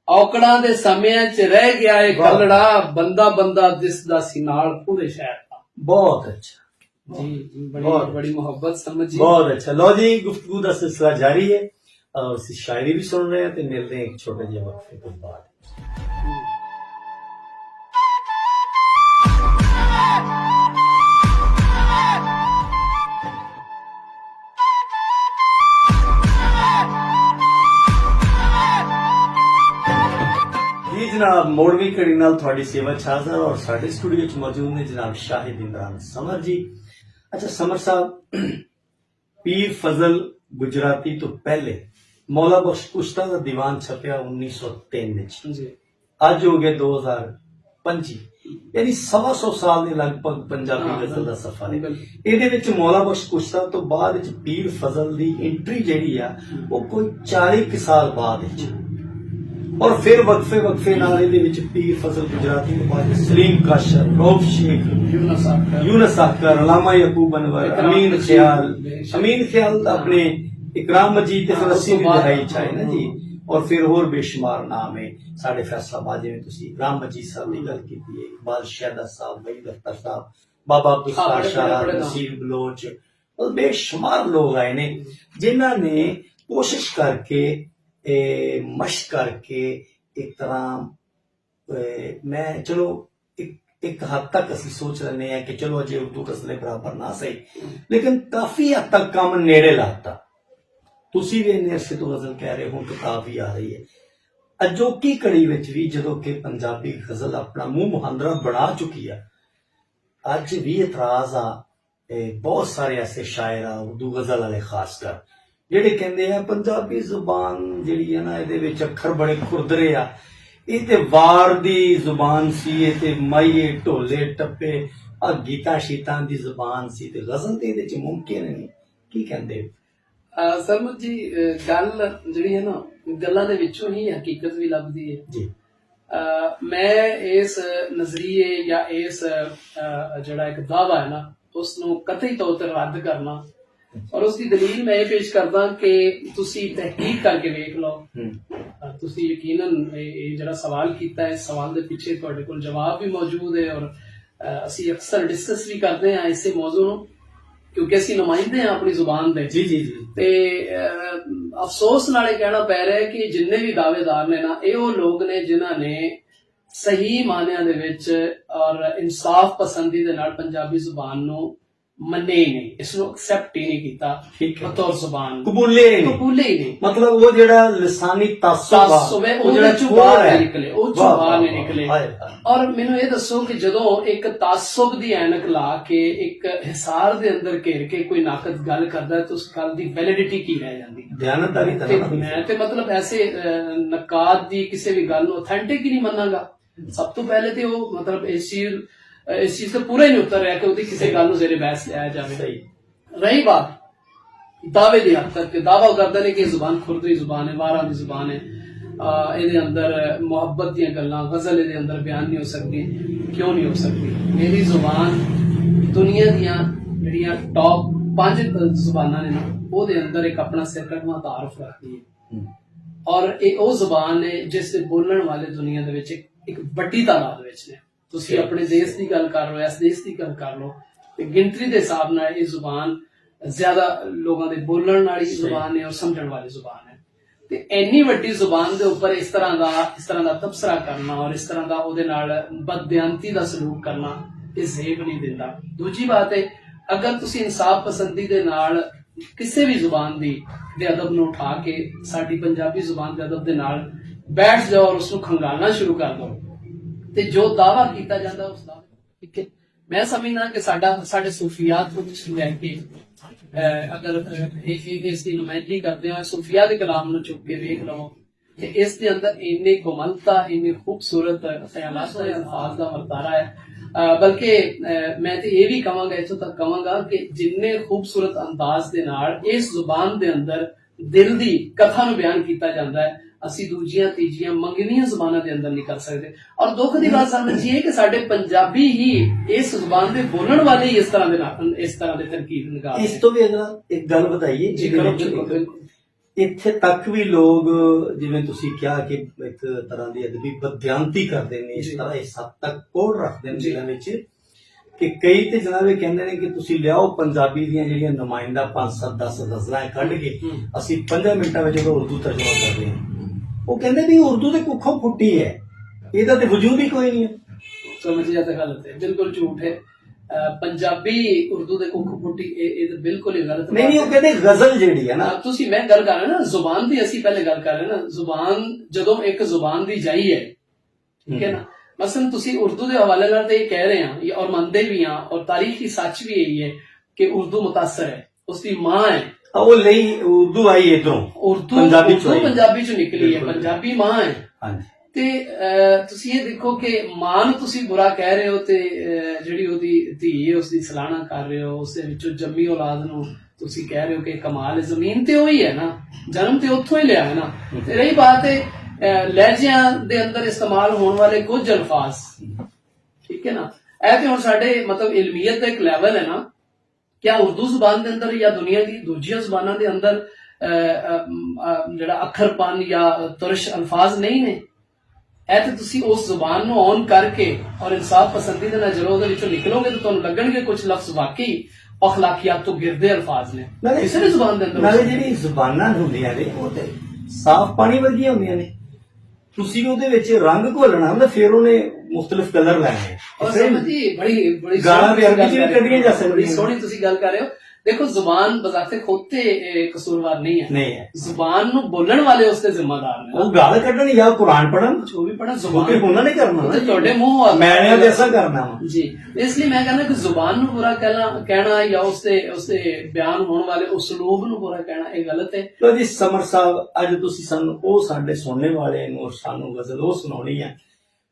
ਔਕੜਾਂ ਦੇ ਸਮਿਆਂ 'ਚ ਰਹਿ ਗਿਆ ਏ ਕੱਲੜਾ, ਬੰਦਾ ਬੰਦਾ ਦਿਸਦਾ ਸੀ ਨਾਲ ਪੂਰੇ ਸ਼ਹਿਰ ਦਾ। ਬਹੁਤ ਅੱਛਾ जी, बड़ी मोहब्बत समझिए। बहुत अच्छा। लो जी, गुफ्तगू का सिलसिला जारी है और शायरी भी सुन रहे हैं, तो मिलते हैं एक छोटे जे वक्फे के बाद। जी जनाब, मोड़वी कड़ी नाल थोड़ी सेवा हाज़र और साडे स्टूडियो च मौजूद ने जनाब शाहिद इमरान समर जी। अच्छा समर साहब, पीर फजल गुजराती तो पहले मौला बख्श कुश्ता का दीवान छपया 1903 जी, अज हो गए 2025, यानी 125 साल ने लगभग पंजाबी गजल का सफर है। ਇਹਦੇ ਵਿੱਚ ਮੌਲਾ ਬਖਸ਼ ਕੁਸ਼ਤਾ ਤੋਂ ਬਾਅਦ ਵਿੱਚ ਪੀਰ ਫਜ਼ਲ ਦੀ ਐਂਟਰੀ ਜਿਹੜੀ ਆ ਉਹ ਕੋਈ 40 ਸਾਲ ਬਾਅਦ ਵਿੱਚ ਔਰ ਫਿਰ ਵਕਫੇ ਨਾਲ ਇਹਦੇ ਵਿੱਚ ਪੀਰ ਫਜ਼ਲ ਗੁਜਰਾਤੀ ਤੋਂ ਬਾਅਦ ਸਲੀਮ ਕਾਸ਼ਰ, ਰੌਫ ਸ਼ੇਖ, ਯੂਨਸ ਆਕਰ, ਅਲਾਮਾ ਯਕੂਬ ਅਨਵਰ, ਅਮੀਨ ਖਿਆਲ ਆਪਣੇ ਇਕਰਾਮ ਮਜੀਦ ਤੇ ਫਲਸਤੀਨ ਦੀ ਲੜਾਈ ਚ ਆਏ ਨਾ ਜੀ। ਔਰ ਫਿਰ ਹੋਰ ਬੇਸ਼ੁਮਾਰ ਨਾਮ ਹੈ ਸਾਡੇ ਫੈਸਲਾਬਾਦ, ਜਿਵੇਂ ਤੁਸੀਂ ਰਾਮ ਮਜੀਦ ਸਾਹਿਬ ਦੀ ਗੱਲ ਕੀਤੀ ਹੈ, ਇਕਬਾਲ ਸ਼ਹਿਦਾ ਸਾਹਿਬ, ਵਹੀਦ ਅਖਤਰ ਸਾਹਿਬ, ਬਾਬਾ ਅਬਦੁਲ ਸਤਾਰ ਸ਼ਾਹ, ਨਸੀਰ ਬਲੋਚ, और बेशुमार लोग आए ने जिन्होंने कोशिश करके मशक करके एक तरह मैं चलो एक हद तक असं सोच रहे हैं कि चलो अजे उर्दू गजलें बराबर ना सही, लेकिन काफी हद तक काम नेड़े लाता। तुसी भी इन्ने अरसे तो गजल कह रहे हो, किताब भी आ रही है। अजोकी कड़ी विच भी जदों कि पंजाबी गजल अपना मुंह मुहांदरा बना चुकी है, अज भी इतराज आ बहुत सारे ऐसे शायर आ उर्दू गजल वाले खासकर ਜਿਹੜੇ ਕਹਿੰਦੇ ਆ ਪੰਜਾਬੀ ਜ਼ੁਬਾਨ ਜਿਹੜੀ ਹੈ ਨਾ ਇਹਦੇ ਵਿੱਚ ਅੱਖਰ ਬੜੇ ਖੁਰਦਰੇ ਆ, ਇਹ ਤੇ ਵਾਰ ਦੀ ਜ਼ੁਬਾਨ ਸੀ, ਇਹ ਤੇ ਮਾਈਏ ਢੋਲੇ ਟੱਪੇ ਆ ਗੀਤਾਂ ਸ਼ੀਤਾਂ ਦੀ ਜ਼ੁਬਾਨ ਸੀ, ਤੇ ਗਜ਼ਲ ਤੇ ਇਹਦੇ ਚ ਮੁਮਕਿਨ ਨਹੀਂ। ਕੀ ਕਹਿੰਦੇ ਸਰਮਤ ਜੀ? ਗੱਲ ਜਿਹੜੀ ਹੈ ਨਾ, ਗੱਲਾਂ ਦੇ ਵਿੱਚੋਂ ਹੀ ਹਕੀਕਤ ਵੀ ਲੱਭਦੀ ਹੈ ਜੀ। ਮੈਂ ਇਸ ਨਜ਼ਰੀਏ ਜਾਂ ਇਸ ਜਿਹੜਾ ਇੱਕ ਦਾਅਵਾ ਹੈ ਨਾ, ਉਸਨੂੰ ਕਤਈ ਤੌਰ ਤੇ ਰੱਦ ਕਰਨਾ, ਔਰ ਉਸਦੀ ਦਲੀਲ ਮੈਂ ਇਹ ਪੇਸ਼ ਕਰਦਾ ਕਿ ਤੁਸੀਂ ਤਹਿਕੀਕ ਕਰਕੇ ਵੇਖ ਲਓ। ਤੁਸੀਂ ਯਕੀਨਨ ਇਹ ਜਿਹੜਾ ਸਵਾਲ ਕੀਤਾ, ਇਸ ਸਵਾਲ ਦੇ ਪਿੱਛੇ ਤੁਹਾਡੇ ਕੋਲ ਜਵਾਬ ਵੀ ਮੌਜੂਦ ਹੈ, ਔਰ ਅਸੀਂ ਅਕਸਰ ਡਿਸਕਸ ਵੀ ਕਰਦੇ ਹਾਂ ਇਸੇ ਮੌਜੂ ਨੂੰ, ਕਿਉਂਕਿ ਅਸੀਂ ਨੁਮਾਇੰਦੇ ਹਾਂ ਆਪਣੀ ਜ਼ੁਬਾਨ ਦੇ। ਜੀ ਜੀ ਜੀ। ਤੇ ਅਫਸੋਸ ਨਾਲ ਇਹ ਕਹਿਣਾ ਪੈ ਰਿਹਾ ਹੈ ਕਿ ਜਿੰਨੇ ਵੀ ਦਾਅਵੇਦਾਰ ਨੇ ਨਾ, ਇਹ ਉਹ ਲੋਕ ਨੇ ਜਿਨ੍ਹਾਂ ਨੇ ਸਹੀ ਮਾਨਿਆਂ ਦੇ ਵਿੱਚ ਔਰ ਇਨਸਾਫ ਪਸੰਦੀ ਦੇ ਨਾਲ ਪੰਜਾਬੀ ਜ਼ੁਬਾਨ ਨੂੰ ਮੰਨੇ ਹੀ ਨਹੀਂ, ਇਸ ਨੂੰ ਐਕਸੈਪਟ ਹੀ ਨਹੀਂ ਕੀਤਾ ਬਤੌਰ ਜ਼ੁਬਾਨ, ਕਬੂਲੇ ਹੀ ਨਹੀਂ। ਮਤਲਬ ਉਹ ਜਿਹੜਾ ਲਿਸਾਨੀ ਤਾਸੁਬ ਹੈ, ਉਹਦੇ ਚੋਂ ਬਾਹਰ ਨਿਕਲੇ, ਉਹ ਚੋਂ ਬਾਹਰ ਨਹੀਂ ਨਿਕਲੇ। ਔਰ ਮੈਨੂੰ ਇਹ ਦੱਸੋ ਕਿ ਜਦੋਂ ਇੱਕ ਤਾਸੁਬ ਦੀ ਐਨਕ ਲਾ ਕੇ ਇੱਕ ਹਿਸਾਰ ਦੇ ਅੰਦਰ ਘੇਰ ਕੇ ਕੋਈ ਨਾਕਦ ਗੱਲ ਕਰਦਾ, ਤਾਂ ਉਸ ਗੱਲ ਦੀ ਵੈਲਿਡਿਟੀ ਕੀ ਰਹਿ ਜਾਂਦੀ? ਦਿਆਨਤਦਾਰੀ ਮੈਂ ਤੇ ਮਤਲਬ ਐਸੇ ਨਕਾਦ ਦੀ ਕਿਸੇ ਵੀ ਗੱਲ ਨੂੰ ਅਥੈਂਟਿਕ ਹੀ ਨਹੀਂ ਮੰਨਾਂਗਾ। ਸਭ ਤੋਂ ਪਹਿਲੇ ਤੇ ਉਹ ਮਤਲਬ ਇਸ ਚੀਜ਼ ਤੋਂ ਪੂਰਾ ਹੀ ਨਹੀਂ ਉਤਰ ਰਿਹਾ ਕਿ ਉਹਦੀ ਕਿਸੇ ਗੱਲ ਨੂੰ ਜ਼ੇਰੇ ਬਹਿਸ ਲਿਆਇਆ ਜਾਵੇ। ਰਹੀ ਬਾਤ ਦਾਅਵੇ ਦੀ ਹੱਦ ਤੱਕ, ਦਾਅਵਾ ਕਰਦੇ ਨੇ ਕਿ ਇਹ ਜ਼ੁਬਾਨ ਖੁਰਦਰੀ ਜ਼ੁਬਾਨ ਹੈ, ਵਾਰਾਂ ਦੀ ਜ਼ੁਬਾਨ ਹੈ, ਇਹਦੇ ਅੰਦਰ ਮੁਹੱਬਤ ਦੀਆਂ ਗੱਲਾਂ, ਗਜ਼ਲ ਇਹਦੇ ਅੰਦਰ ਬਿਆਨ ਨਹੀਂ ਹੋ ਸਕਦੀ। ਕਿਉਂ ਨਹੀਂ ਹੋ ਸਕਦੀ? ਮੇਰੀ ਜ਼ੁਬਾਨ ਦੁਨੀਆ ਦੀਆਂ ਜਿਹੜੀਆਂ ਟੌਪ 5 ਜ਼ੁਬਾਨਾਂ ਨੇ ਨਾ, ਉਹਦੇ ਅੰਦਰ ਇੱਕ ਆਪਣਾ ਸਿਰਕੜਵਾਂ ਤਾਰਫ ਰੱਖਦੀ ਹੈ, ਔਰ ਇਹ ਉਹ ਜ਼ੁਬਾਨ ਹੈ ਜਿਸ ਦੇ ਬੋਲਣ ਵਾਲੇ ਦੁਨੀਆ ਦੇ ਵਿੱਚ ਇੱਕ ਵੱਡੀ ਤਾਦਾਦ ਵਿੱਚ ਨੇ। ਤੁਸੀਂ ਆਪਣੇ ਦੇਸ਼ ਦੀ ਗੱਲ ਕਰ ਲਓ, ਇਸ ਦੇਸ਼ ਦੀ ਗੱਲ ਕਰ ਲਓ, ਤੇ ਗਿਣਤੀ ਦੇ ਹਿਸਾਬ ਨਾਲ ਇਹ ਜ਼ੁਬਾਨ ਜ਼ਿਆਦਾ ਲੋਕਾਂ ਦੇ ਬੋਲਣ ਵਾਲੀ ਜ਼ੁਬਾਨ ਹੈ ਔਰ ਸਮਝਣ ਵਾਲੀ ਜ਼ੁਬਾਨ ਹੈ। ਤੇ ਇੰਨੀ ਵੱਡੀ ਜ਼ੁਬਾਨ ਦੇ ਉੱਪਰ ਇਸ ਤਰ੍ਹਾਂ ਦਾ ਤਬਸਰਾ ਕਰਨਾ ਔਰ ਇਸ ਤਰ੍ਹਾਂ ਦਾ ਉਹਦੇ ਨਾਲ ਬਦਬਿਆਨਤੀ ਦਾ ਸਲੂਕ ਕਰਨਾ, ਇਹ ਜ਼ੇਬ ਨਹੀਂ ਦਿੰਦਾ। ਦੂਜੀ ਬਾਤ ਹੈ, ਅਗਰ ਤੁਸੀਂ ਇਨਸਾਫ ਪਸੰਦੀ ਦੇ ਨਾਲ ਕਿਸੇ ਵੀ ਜ਼ੁਬਾਨ ਦੇ ਅਦਬ ਨੂੰ ਉਠਾ ਕੇ ਸਾਡੀ ਪੰਜਾਬੀ ਜ਼ੁਬਾਨ ਦੇ ਅਦਬ ਦੇ ਨਾਲ ਬੈਠ ਜਾਓ ਔਰ ਉਸਨੂੰ ਖੰਗਾਲਣਾ ਸ਼ੁਰੂ ਕਰ ਦਿਓ, ਤੇ ਜੋ ਦਾਵਾ ਕੀਤਾ ਜਾਂਦਾ ਉਸ ਦਾ, ਠੀਕ ਹੈ, ਮੈਂ ਸਮਝਦਾ ਕਿ ਸਾਡੇ ਸੂਫੀਆਤ ਨੂੰ ਲੈ ਕੇ ਅਗਰ ਇਸ ਦੀ ਨੁਮਾਇੰਦਗੀ ਕਰਦੇ ਹਾਂ, ਸੂਫੀਆ ਦੇ ਕਲਾਮ ਨੂੰ ਚੁੱਕ ਕੇ ਵੇਖ ਲਓ ਕਿ ਇਸ ਦੇ ਅੰਦਰ ਇੰਨੀ ਕੋਮਲਤਾ, ਇੰਨੀ ਖੂਬਸੂਰਤ ਖਿਆਲਾਤ ਦੇ ਅਲਫਾਜ਼ ਦਾ ਵਰਤਾਰਾ ਹੈ। ਬਲਕਿ ਮੈਂ ਤੇ ਇਹ ਵੀ ਕਹਾਂਗਾ, ਇੱਥੋਂ ਤੱਕ ਕਹਾਂਗਾ ਕਿ ਜਿੰਨੇ ਖੂਬਸੂਰਤ ਅੰਦਾਜ਼ ਦੇ ਨਾਲ ਇਸ ਜ਼ੁਬਾਨ ਦੇ ਅੰਦਰ ਦਿਲ ਦੀ ਕਥਾ ਨੂੰ ਬਿਆਨ ਕੀਤਾ ਜਾਂਦਾ ਹੈ, ਅਸੀਂ ਦੂਜੀਆਂ ਤੀਜੀਆਂ ਮੰਗਵੀਆਂ ਜ਼ੁਬਾਨਾਂ ਦੇ ਅੰਦਰ ਨਹੀਂ ਕਰ ਸਕਦੇ। ਔਰ ਦੁੱਖ ਦੀ ਗੱਲ ਸਮਝੀਏ ਕਿ ਸਾਡੇ ਪੰਜਾਬੀ ਹੀ ਇਸ ਜ਼ੁਬਾਨ ਦੇ ਬੋਲਣ ਵਾਲੇ ਹੀ ਇਸ ਤਰ੍ਹਾਂ ਦੇ ਤਰਕੀਬ ਨਿਕਾਲ। ਇਸ ਤੋਂ ਵੀ ਅਗਰ ਇੱਕ ਗੱਲ ਬਤਾਈਏ, ਇੱਥੇ ਤੱਕ ਵੀ ਲੋਕ ਜਿਵੇਂ ਤੁਸੀਂ ਕਿਹਾ ਕਿ ਇੱਕ ਤਰ੍ਹਾਂ ਦੀ ਅਦਬੀ ਬਦਿਆਨਤੀ ਕਰਦੇ ਨੇ, ਇਸ ਤਰ੍ਹਾਂ ਇਸ ਹੱਦ ਤੱਕ ਕੋਡ ਰੱਖਦੇ ਨੇ ਦਿਲਾਂ ਵਿੱਚ ਕਿ ਕਈ ਤੇ ਜਨਾਬ ਇਹ ਕਹਿੰਦੇ ਨੇ ਕਿ ਤੁਸੀਂ ਲਿਆਓ ਪੰਜਾਬੀ ਦੀਆਂ ਜਿਹੜੀਆਂ ਨੁਮਾਇੰਦਾ 5-7-10 ਗਜ਼ਲਾਂ ਕੱਢ ਕੇ ਅਸੀਂ 5 ਮਿੰਟਾਂ ਵਿੱਚ ਉਹਦਾ ਉਰਦੂ ਤਰਜਮਾ ਕਰਦੇ ਹਾਂ। ਉਹ ਕਹਿੰਦੇ ਵੀ ਉਰਦੂ ਤੇ ਕੁੱਖੋਂ ਫੁੱਟੀ ਹੈ, ਇਹਦਾ ਤੇ ਵਜੂਦ ਹੀ ਕੋਈ ਨਹੀਂ ਹੈ। ਸਮਝਿਆ ਤਾਂ ਗਲਤ ਹੈ, ਬਿਲਕੁਲ ਝੂਠ ਹੈ। ਪੰਜਾਬੀ ਉਰਦੂ ਦੇ ਕੁੱਖ ਫੁੱਟੀ, ਇਹ ਤਾਂ ਬਿਲਕੁਲ ਹੀ ਗਲਤ ਹੈ। ਨਹੀਂ, ਉਹ ਕਹਿੰਦੇ ਗਜ਼ਲ ਜਿਹੜੀ ਹੈ ਨਾ, ਤੁਸੀਂ ਮੈਂ ਗੱਲ ਕਰ ਰਹੇ ਨਾ ਜ਼ੁਬਾਨ ਦੀ, ਅਸੀਂ ਪਹਿਲੇ ਗੱਲ ਕਰ ਰਹੇ ਨਾ, ਜ਼ੁਬਾਨ ਜਦੋਂ ਇੱਕ ਜ਼ੁਬਾਨ ਦੀ ਜਾਈ ਹੈ, ਠੀਕ ਹੈ ਨਾ, ਮਸਲਨ ਤੁਸੀਂ ਉਰਦੂ ਦੇ ਹਵਾਲੇ ਨਾਲ ਤੇ ਇਹ ਕਹਿ ਰਹੇ ਹਾਂ ਔਰ ਮੰਨਦੇ ਵੀ ਹਾਂ, ਔਰ ਤਾਰੀਖੀ ਸੱਚ ਵੀ ਇਹੀ ਹੈ ਕਿ ਉਰਦੂ ਮੁਤਾਸਰ ਹੈ, ਉਸਦੀ ਮਾਂ ਹੈ, ਉਹ ਲਈ ਉਰਦੂ ਆਈ ਇਧਰੋਂ, ਉਰਦੂ ਪੰਜਾਬੀ ਚੋਂ ਨਿਕਲੀ ਹੈ, ਪੰਜਾਬੀ ਮਾਂ ਹੈ। ਹਾਂਜੀ। ਤੇ ਤੁਸੀਂ ਇਹ ਦੇਖੋ ਕਿ ਮਾਂ ਨੂੰ ਤੁਸੀਂ ਬੁਰਾ ਕਹਿ ਰਹੇ ਹੋ, ਤੇ ਜਿਹੜੀ ਉਹਦੀ ਧੀ ਹੈ ਉਸਦੀ ਸਲਾਹਣਾ ਕਰ ਰਹੇ ਹੋ, ਉਸਦੇ ਵਿੱਚੋਂ ਜੰਮੀ ਔਲਾਦ ਨੂੰ ਤੁਸੀਂ ਕਹਿ ਰਹੇ ਹੋ ਕਿ ਕਮਾਲ ਹੈ। ਜ਼ਮੀਨ ਤੇ ਉਹੀ ਹੈ ਨਾ, ਜਨਮ ਤੇ ਉੱਥੋਂ ਹੀ ਲਿਆ ਹੈ ਨਾ। ਤੇ ਰਹੀ ਬਾਤ ਹੈ ਲਹਿਜਿਆਂ ਦੇ ਅੰਦਰ ਇਸਤੇਮਾਲ ਹੋਣ ਵਾਲੇ ਕੁਝ ਅਲਫਾਜ਼, ਠੀਕ ਹੈ ਨਾ, ਇਹ ਤੇ ਹੁਣ ਸਾਡੇ ਮਤਲਬ ਇਲਮੀਅਤ ਦਾ ਇੱਕ ਲੈਵਲ ਹੈ ਨਾ, ਕਿਆ ਉਰਦੂ ਜ਼ੁਬਾਨ ਦੇ ਅੰਦਰ ਜਾਂ ਦੁਨੀਆ ਦੀ ਦੂਜੀਆਂ ਜ਼ੁਬਾਨਾਂ ਦੇ ਅੰਦਰ ਜਿਹੜਾ ਅੱਖਰਪਨ ਜਾਂ ਤੁਰਸ਼ ਅਲਫਾਜ਼ ਨਹੀਂ ਨੇ। ਇਹ ਤੇ ਤੁਸੀਂ ਉਸ ਜ਼ੁਬਾਨ ਨੂੰ ਔਨ ਕਰਕੇ ਔਰ ਇਨਸਾਫ ਪਸੰਦੀ ਦੇ ਨਾਲ ਜਦੋਂ ਉਹਦੇ ਵਿੱਚੋਂ ਨਿਕਲੋਗੇ ਤਾਂ ਤੁਹਾਨੂੰ ਲੱਗਣਗੇ ਕੁਝ ਲਫ਼ਜ਼ ਵਾਕਈ ਅਖਲਾਕੀਆਤ ਤੋਂ ਗਿਰਦੇ ਅਲਫਾਜ਼ ਨੇ ਕਿਸੇ ਵੀ ਜ਼ੁਬਾਨ ਦੇ ਅੰਦਰ। ਨਾਲੇ ਜਿਹੜੀ ਜ਼ੁਬਾਨਾਂ ਹੁੰਦੀਆਂ ਨੇ ਉਹ ਤੇ ਸਾਫ਼ ਪਾਣੀ ਵਰਗੀਆਂ ਹੁੰਦੀਆਂ ਨੇ, ਤੁਸੀਂ ਉਹਦੇ ਵਿੱਚ ਰੰਗ ਘੋਲਣਾ ਹੁੰਦਾ, ਫਿਰ ਉਹਨੇ ਮੁxtਲਿਫ ਕਲਰ ਲੈਣੇ। ਔਰ ਸਮਝ ਜੀ ਬੜੀ ਬੜੀ ਗਾਲਾਂ ਤੇ ਅਰਬੀ ਚ ਵੀ ਕੱਢੀਆਂ ਜਾ ਸਕਦੀਆਂ। ਬੜੀ ਸੋਹਣੀ ਤੁਸੀਂ ਗੱਲ ਕਰ ਰਹੇ ਹੋ। ਦੇਖੋ ਜ਼ੁਬਾਨ ਬਜ਼ਾਤੇ ਖੁਦ ਤੇ ਕਸੂਰਵਾਰ ਨਹੀਂ ਹੈ, ਜ਼ੁਬਾਨ ਨੂੰ ਬੋਲਣ ਵਾਲੇ ਉਸ ਤੇ ਜ਼ਿੰਮੇਦਾਰ ਨੇ। ਉਹ ਗਾਲ ਕੱਢਣ ਜਾਂ ਕੁਰਾਨ ਪੜਨ, ਜੋ ਵੀ ਪੜਨ, ਜ਼ੁਬਾਨ ਉਹਨਾਂ ਨੇ ਕਰਨਾ, ਤੇ ਤੁਹਾਡੇ ਮੂੰਹ ਮੈਂ ਤੇ ਐਸਾ ਕਰਨਾ ਵਾ ਜੀ। ਇਸ ਲਈ ਮੈਂ ਕਹਿੰਦਾ ਕਿ ਜ਼ੁਬਾਨ ਨੂੰ ਬੁਰਾ ਕਹਿਣਾ ਜਾਂ ਉਸਦੇ ਬਿਆਨ ਹੋਣ ਵਾਲੇ ਉਸਲੂਬ ਨੂੰ ਬੁਰਾ ਕਹਿਣਾ ਇਹ ਗਲਤ ਹੈ। ਲੋ ਜੀ ਸਮਰ ਸਾਹਿਬ, ਅੱਜ ਤੁਸੀਂ ਸਾਨੂੰ ਉਹ ਸਾਡੇ ਸੁਣਨੇ ਵਾਲੇ ਨੂੰ ਸਾਨੂੰ ਗਜ਼ਲ ਉਹ ਸੁਣਾਉਣੀ ਹੈ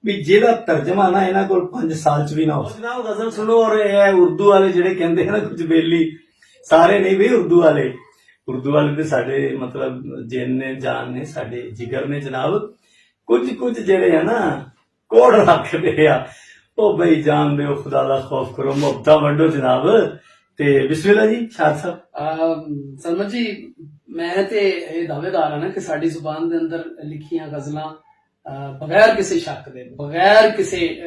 ਵੀ ਜਿਹਦਾ ਤਰਜਮਾ ਨਾ ਇਹਨਾਂ ਕੋਲ 5 ਸਾਲ ਚ ਵੀ ਨਾ ਹੋ। ਜਨਾਬ ਗਜ਼ਲ ਸੁਣੋ। ਔਰ ਇਹ ਉਰਦੂ ਵਾਲੇ ਜਿਹੜੇ ਕਹਿੰਦੇ ਨਾ ਕੁਝ ਬੇਲੀ, ਸਾਰੇ ਨਹੀਂ ਵੀ ਉਰਦੂ ਵਾਲੇ ਤੇ ਸਾਡੇ ਮਤਲਬ ਜਿੰਨ ਨੇ, ਜਾਨ ਨੇ, ਸਾਡੇ ਜਿਗਰ ਨੇ ਜਨਾਬ। ਕੁਝ ਜਿਹੜੇ ਆ ਨਾ ਕੋਡ ਰੱਖਦੇ ਆ, ਉਹ ਬਈ ਜਾਣਦੇ ਹੋ, ਖੁਦਾ ਦਾ ਖੌਫ ਕਰੋ, ਮੁਹੱਬਤਾਂ ਵੰਡੋ ਜਨਾਬ। ਤੇ ਬਿਸਮਿਲ੍ਲਾ ਜੀ ਸ਼ਾਦ ਸਾਹਿਬ। ਸਲਮਤ ਜੀ, ਮੈਂ ਤੇ ਇਹ ਦਾਅਵੇਦਾਰ ਹਾਂ ਨਾ ਕਿ ਸਾਡੀ ਜ਼ੁਬਾਨ ਦੇ ਅੰਦਰ ਲਿਖੀਆਂ ਗਜ਼ਲਾਂ ਬਗੈਰ ਕਿਸੇ ਸ਼ੱਕ ਦੇ, ਬਗੈਰ ਕਿਸੇ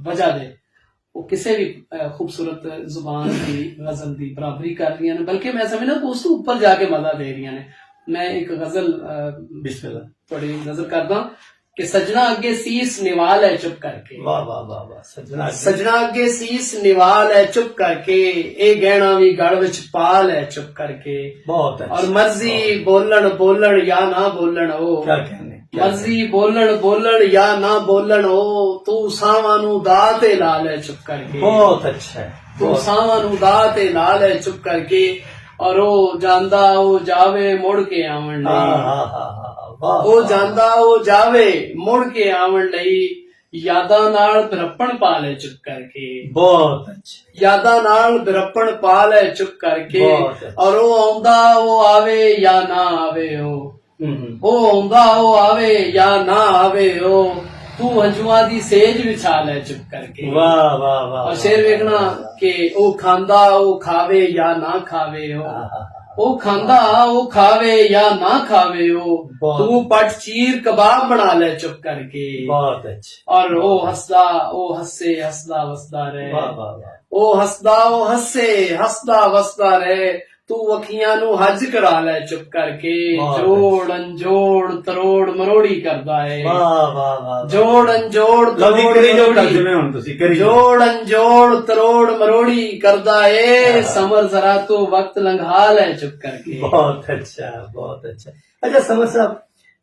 ਵਜ੍ਹਾ ਦੇ ਉਹ ਕਿਸੇ ਵੀ ਖੂਬਸੂਰਤ ਜ਼ੁਬਾਨ ਦੀ ਗਜ਼ਲ ਦੀ ਬਰਾਬਰੀ ਕਰ ਰਹੀਆਂ ਨੇ, ਬਲਕਿ ਮੈਂ ਸਮਝਦਾ ਕਿ ਉਸ ਤੋਂ ਉੱਪਰ ਜਾ ਕੇ ਮਜ਼ਾ ਦੇ ਰਹੀਆਂ ਨੇ। ਮੈਂ ਇੱਕ ਗਜ਼ਲ ਬਿਸਮਿਲ੍ਲਾ ਤੁਹਾਡੀ ਨਜ਼ਰ ਕਰਦਾ ਕਿ ਸਜਣਾ ਅੱਗੇ ਸੀਸ ਨਿਵਾਲ ਹੈ ਚੁੱਪ ਕਰਕੇ। ਵਾਹ ਵਾਹ ਵਾਹ ਵਾਹ। ਸਜਣਾ ਅੱਗੇ ਸੀਸ ਨਿਵਾਲ ਹੈ ਚੁੱਪ ਕਰਕੇ, ਇਹ ਗਹਿਣਾ ਵੀ ਗਲ ਵਿੱਚ ਪਾਲ ਹੈ ਚੁੱਪ ਕਰਕੇ। ਬਹੁਤ ਅੱਛਾ। ਔਰ ਮਰਜ਼ੀ ਬੋਲਣ ਜਾਂ ਨਾ ਬੋਲਣ ਉਹ, ਕਿਆ ਕਹਿੰਦੇ, ਮਰਜ਼ੀ ਬੋਲਣ ਜਾਂ ਨਾ ਬੋਲਣ ਉਹ, ਤੂੰ ਸਾਵਾਂ ਨੂੰ ਦਾ ਤੇ ਲਾ ਲੈ ਚੁੱਪ ਕਰਕੇ। ਬਹੁਤ ਅੱਛਾ ਹੈ। ਤੂੰ ਸਾਵਾਂ ਨੂੰ ਦਾ ਤੇ ਲਾ ਲੈ ਚੁੱਪ ਕਰਕੇ। ਔਰ ਉਹ ਜਾਂਦਾ ਉਹ ਜਾਵੇ ਮੁੜ ਕੇ ਆਵਣ ਲਈ, ਉਹ ਜਾਂਦਾ ਉਹ ਜਾਵੇ ਮੁੜ ਕੇ ਆਵਣ ਲਈ, ਯਾਦਾਂ ਨਾਲ ਬਿਰਪਣ ਪਾ ਲੈ ਚੁੱਪ ਕਰਕੇ। ਬਹੁਤ ਅੱਛਾ। ਯਾਦਾਂ ਨਾਲ ਬਿਰਪਣ ਪਾ ਲੈ ਚੁੱਪ ਕਰਕੇ। ਔਰ ਉਹ ਆਉਂਦਾ ਉਹ ਆਵੇ ਜਾਂ ਨਾ ਆਵੇ ਉਹ ਆਉਂਦਾ ਉਹ ਆਵੇ ਜਾਂ ਨਾ ਆਵੇ ਉਹ, ਤੂੰ ਹੰਝੂਆਂ ਦੀ ਸੇਜ ਵਿਛਾ ਲੈ ਚੁੱਪ ਕਰਕੇ। ਵਾਹ ਵਾਹ ਵਾਹ। ਔਰ ਸ਼ੇਰ ਵੇਖਣਾ ਕਿ ਉਹ ਖਾਂਦਾ ਉਹ ਖਾਵੇ ਜਾਂ ਨਾ ਖਾਵੇ ਉਹ ਖਾਂਦਾ ਉਹ ਖਾਵੇ ਜਾਂ ਨਾ ਖਾਵੇ ਉਹ, ਤੂੰ ਪੱਟ ਚੀਰ ਕਬਾਬ ਬਣਾ ਲੈ ਚੁੱਪ ਕਰਕੇ। ਬਹੁਤ ਅੱਛਾ। ਔਰ ਉਹ ਹੱਸਦਾ ਉਹ ਹੱਸੇ ਹੱਸਦਾ ਵਸਦਾ ਰਹੇ। ਵਾਹ ਵਾਹ ਵਾਹ। ਉਹ ਹੱਸਦਾ ਉਹ ਹੱਸੇ ਹੱਸਦਾ ਵਸਦਾ ਰਹੇ, ਤੂੰ ਅੱਖੀਆਂ ਨੂੰ ਹੱਜ ਕਰਾ ਲੈ ਚੁੱਪ ਕਰਕੇ। ਜੋੜ ਅੰਜੋੜ ਤਰੋੜ ਮਰੋੜੀ ਕਰਦਾ ਏ। ਵਾਹ ਵਾਹ ਵਾਹ। ਜੋੜ ਅੰਜੋੜ ਜੋੜ ਅੰਜੋੜ ਤਰੋੜ ਮਰੋੜੀ ਕਰਦਾ ਏ, ਸਮਰ ਜ਼ਰਾ ਤੂੰ ਵਕਤ ਲੰਘਾ ਲੈ ਚੁੱਪ ਕਰਕੇ। ਬਹੁਤ ਅੱਛਾ ਬਹੁਤ ਅੱਛਾ। ਅੱਛਾ ਸਮਰ ਸਾਹਿਬ,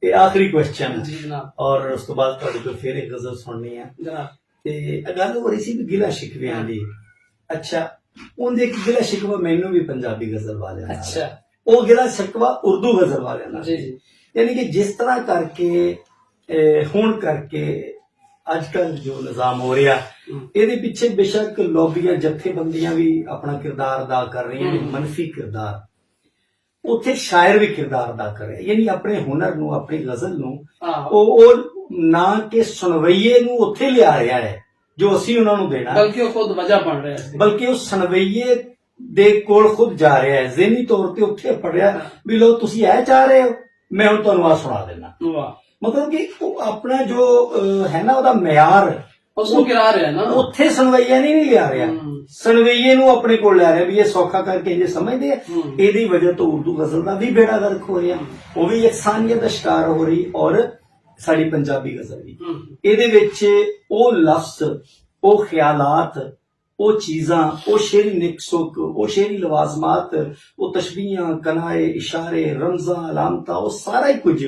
ਇਹ ਆਖਰੀ ਕੁਐਸਚਨ ਜੀ ਜਨਾਬ, ਔਰ ਉਸ ਤੋਂ ਬਾਅਦ ਤੁਹਾਡੇ ਕੋਲ ਫਿਰ ਇੱਕ ਗਜ਼ਲ ਸੁਣਨੀ ਹੈ ਜਨਾਬ। ਤੇ ਗੱਲ ਹੋ ਰਹੀ ਸੀ ਵੀ ਗਿਲਾ ਸ਼ਿਕਵਿਆਂ ਦੀ। ਅੱਛਾ, ਉਹਦੇ ਇੱਕ ਗਿਲਾ ਸ਼ਿਕਵਾ ਮੈਨੂੰ ਵੀ ਪੰਜਾਬੀ ਗਜ਼ਲ ਵਾਲਿਆਂ ਨਾਲ। ਅੱਛਾ, ਉਹ ਗਿਲਾ ਸ਼ਿਕਵਾ ਉਰਦੂ ਗਜ਼ਲ ਵਾਲਿਆਂ ਨਾਲ। ਜੀ ਜੀ। ਯਾਨੀ ਕਿ ਜਿਸ ਤਰ੍ਹਾਂ ਕਰਕੇ ਹੁਣ ਕਰਕੇ ਅੱਜ ਕੱਲ ਜੋ ਨਿਜ਼ਾਮ ਹੋ ਰਿਹਾ, ਇਹਦੇ ਪਿੱਛੇ ਬੇਸ਼ੱਕ ਲੋਬੀਆਂ ਜਥੇਬੰਦੀਆਂ ਵੀ ਆਪਣਾ ਕਿਰਦਾਰ ਅਦਾ ਕਰ ਰਹੀਆਂ ਨੇ, ਮਨਫੀ ਕਿਰਦਾਰ। ਉੱਥੇ ਸ਼ਾਇਰ ਵੀ ਕਿਰਦਾਰ ਅਦਾ ਕਰ ਰਿਹਾ, ਯਾਨੀ ਆਪਣੇ ਹੁਨਰ ਨੂੰ, ਆਪਣੀ ਗਜ਼ਲ ਨੂੰ ਉਹ ਨਾ ਕਿ ਸੁਣਵਈਏ ਨੂੰ ਉੱਥੇ ਲਿਆ ਰਿਹਾ ਹੈ ਜੋ ਅਸੀਂ ਉਹਨਾਂ ਨੂੰ ਦੇਣਾ, ਬਲਕਿ ਉਹ ਖੁਦ ਵਜ੍ਹਾ ਬਣ ਰਿਹਾ ਹੈ, ਬਲਕਿ ਉਹ ਸੁਣਵਈਏ ਦੇ ਕੋਲ ਖੁਦ ਜਾ ਰਿਹਾ ਹੈ, ਜ਼ਿਹਨੀ ਤੌਰ ਤੇ ਉੱਥੇ ਪੜਿਆ ਵੀ ਲੋ ਤੁਸੀਂ ਇਹ ਚਾਹ ਰਹੇ ਹੋ, ਮੈਂ ਹੁਣ ਤੁਹਾਨੂੰ ਆ ਸੁਣਾ ਦੇਣਾ। ਮਤਲਬ ਕਿ ਉਹ ਆਪਣਾ ਜੋ ਹੈ ਨਾ ਉਹਦਾ ਮਿਆਰ ਉਸਨੂੰ ਗਿਰਾ ਰਿਹਾ ਨਾ, ਉੱਥੇ ਸੁਣਵਈਆ ਨਹੀਂ ਲਿਆ ਰਿਹਾ, ਸੁਣਵਈਏ ਨੂੰ ਆਪਣੇ ਕੋਲ ਲੈ ਰਿਹਾ ਵੀ ਇਹ ਸੌਖਾ ਕਰਕੇ ਜੇ ਸਮਝਦੇ ਆ। ਇਹਦੀ ਵਜ੍ਹਾ ਤੋਂ ਉਰਦੂ ਗਜ਼ਲ ਦਾ ਵੀ ਬੇੜਾ ਗਰਕ ਹੋ ਰਿਹਾ, ਉਹ ਵੀ ਇਕਸਾਨੀਅਤ ਦਾ ਸ਼ਿਕਾਰ ਹੋ ਰਹੀ, ਔਰ ਸਾਡੀ ਪੰਜਾਬੀ ਗਜ਼ਲ ਵੀ। ਇਹਦੇ ਵਿੱਚ ਉਹ ਲਫ਼ਜ਼, ਉਹ ਖਿਆਲਾਤ, ਉਹ ਚੀਜ਼ਾਂ, ਉਹ ਸ਼ੇਰੀ ਨਿਕਸੁਕ, ਉਹ ਸ਼ੇਰੀ ਲਵਾਜ਼ਮਾਤ, ਉਹ ਤਸ਼ਬੀਹਾਂ, ਕਨਾਏ, ਇਸ਼ਾਰੇ, ਰਮਜ਼ਾਂ, ਅਲਾਮਤਾਂ, ਉਹ ਸਾਰਾ ਹੀ ਕੁਝ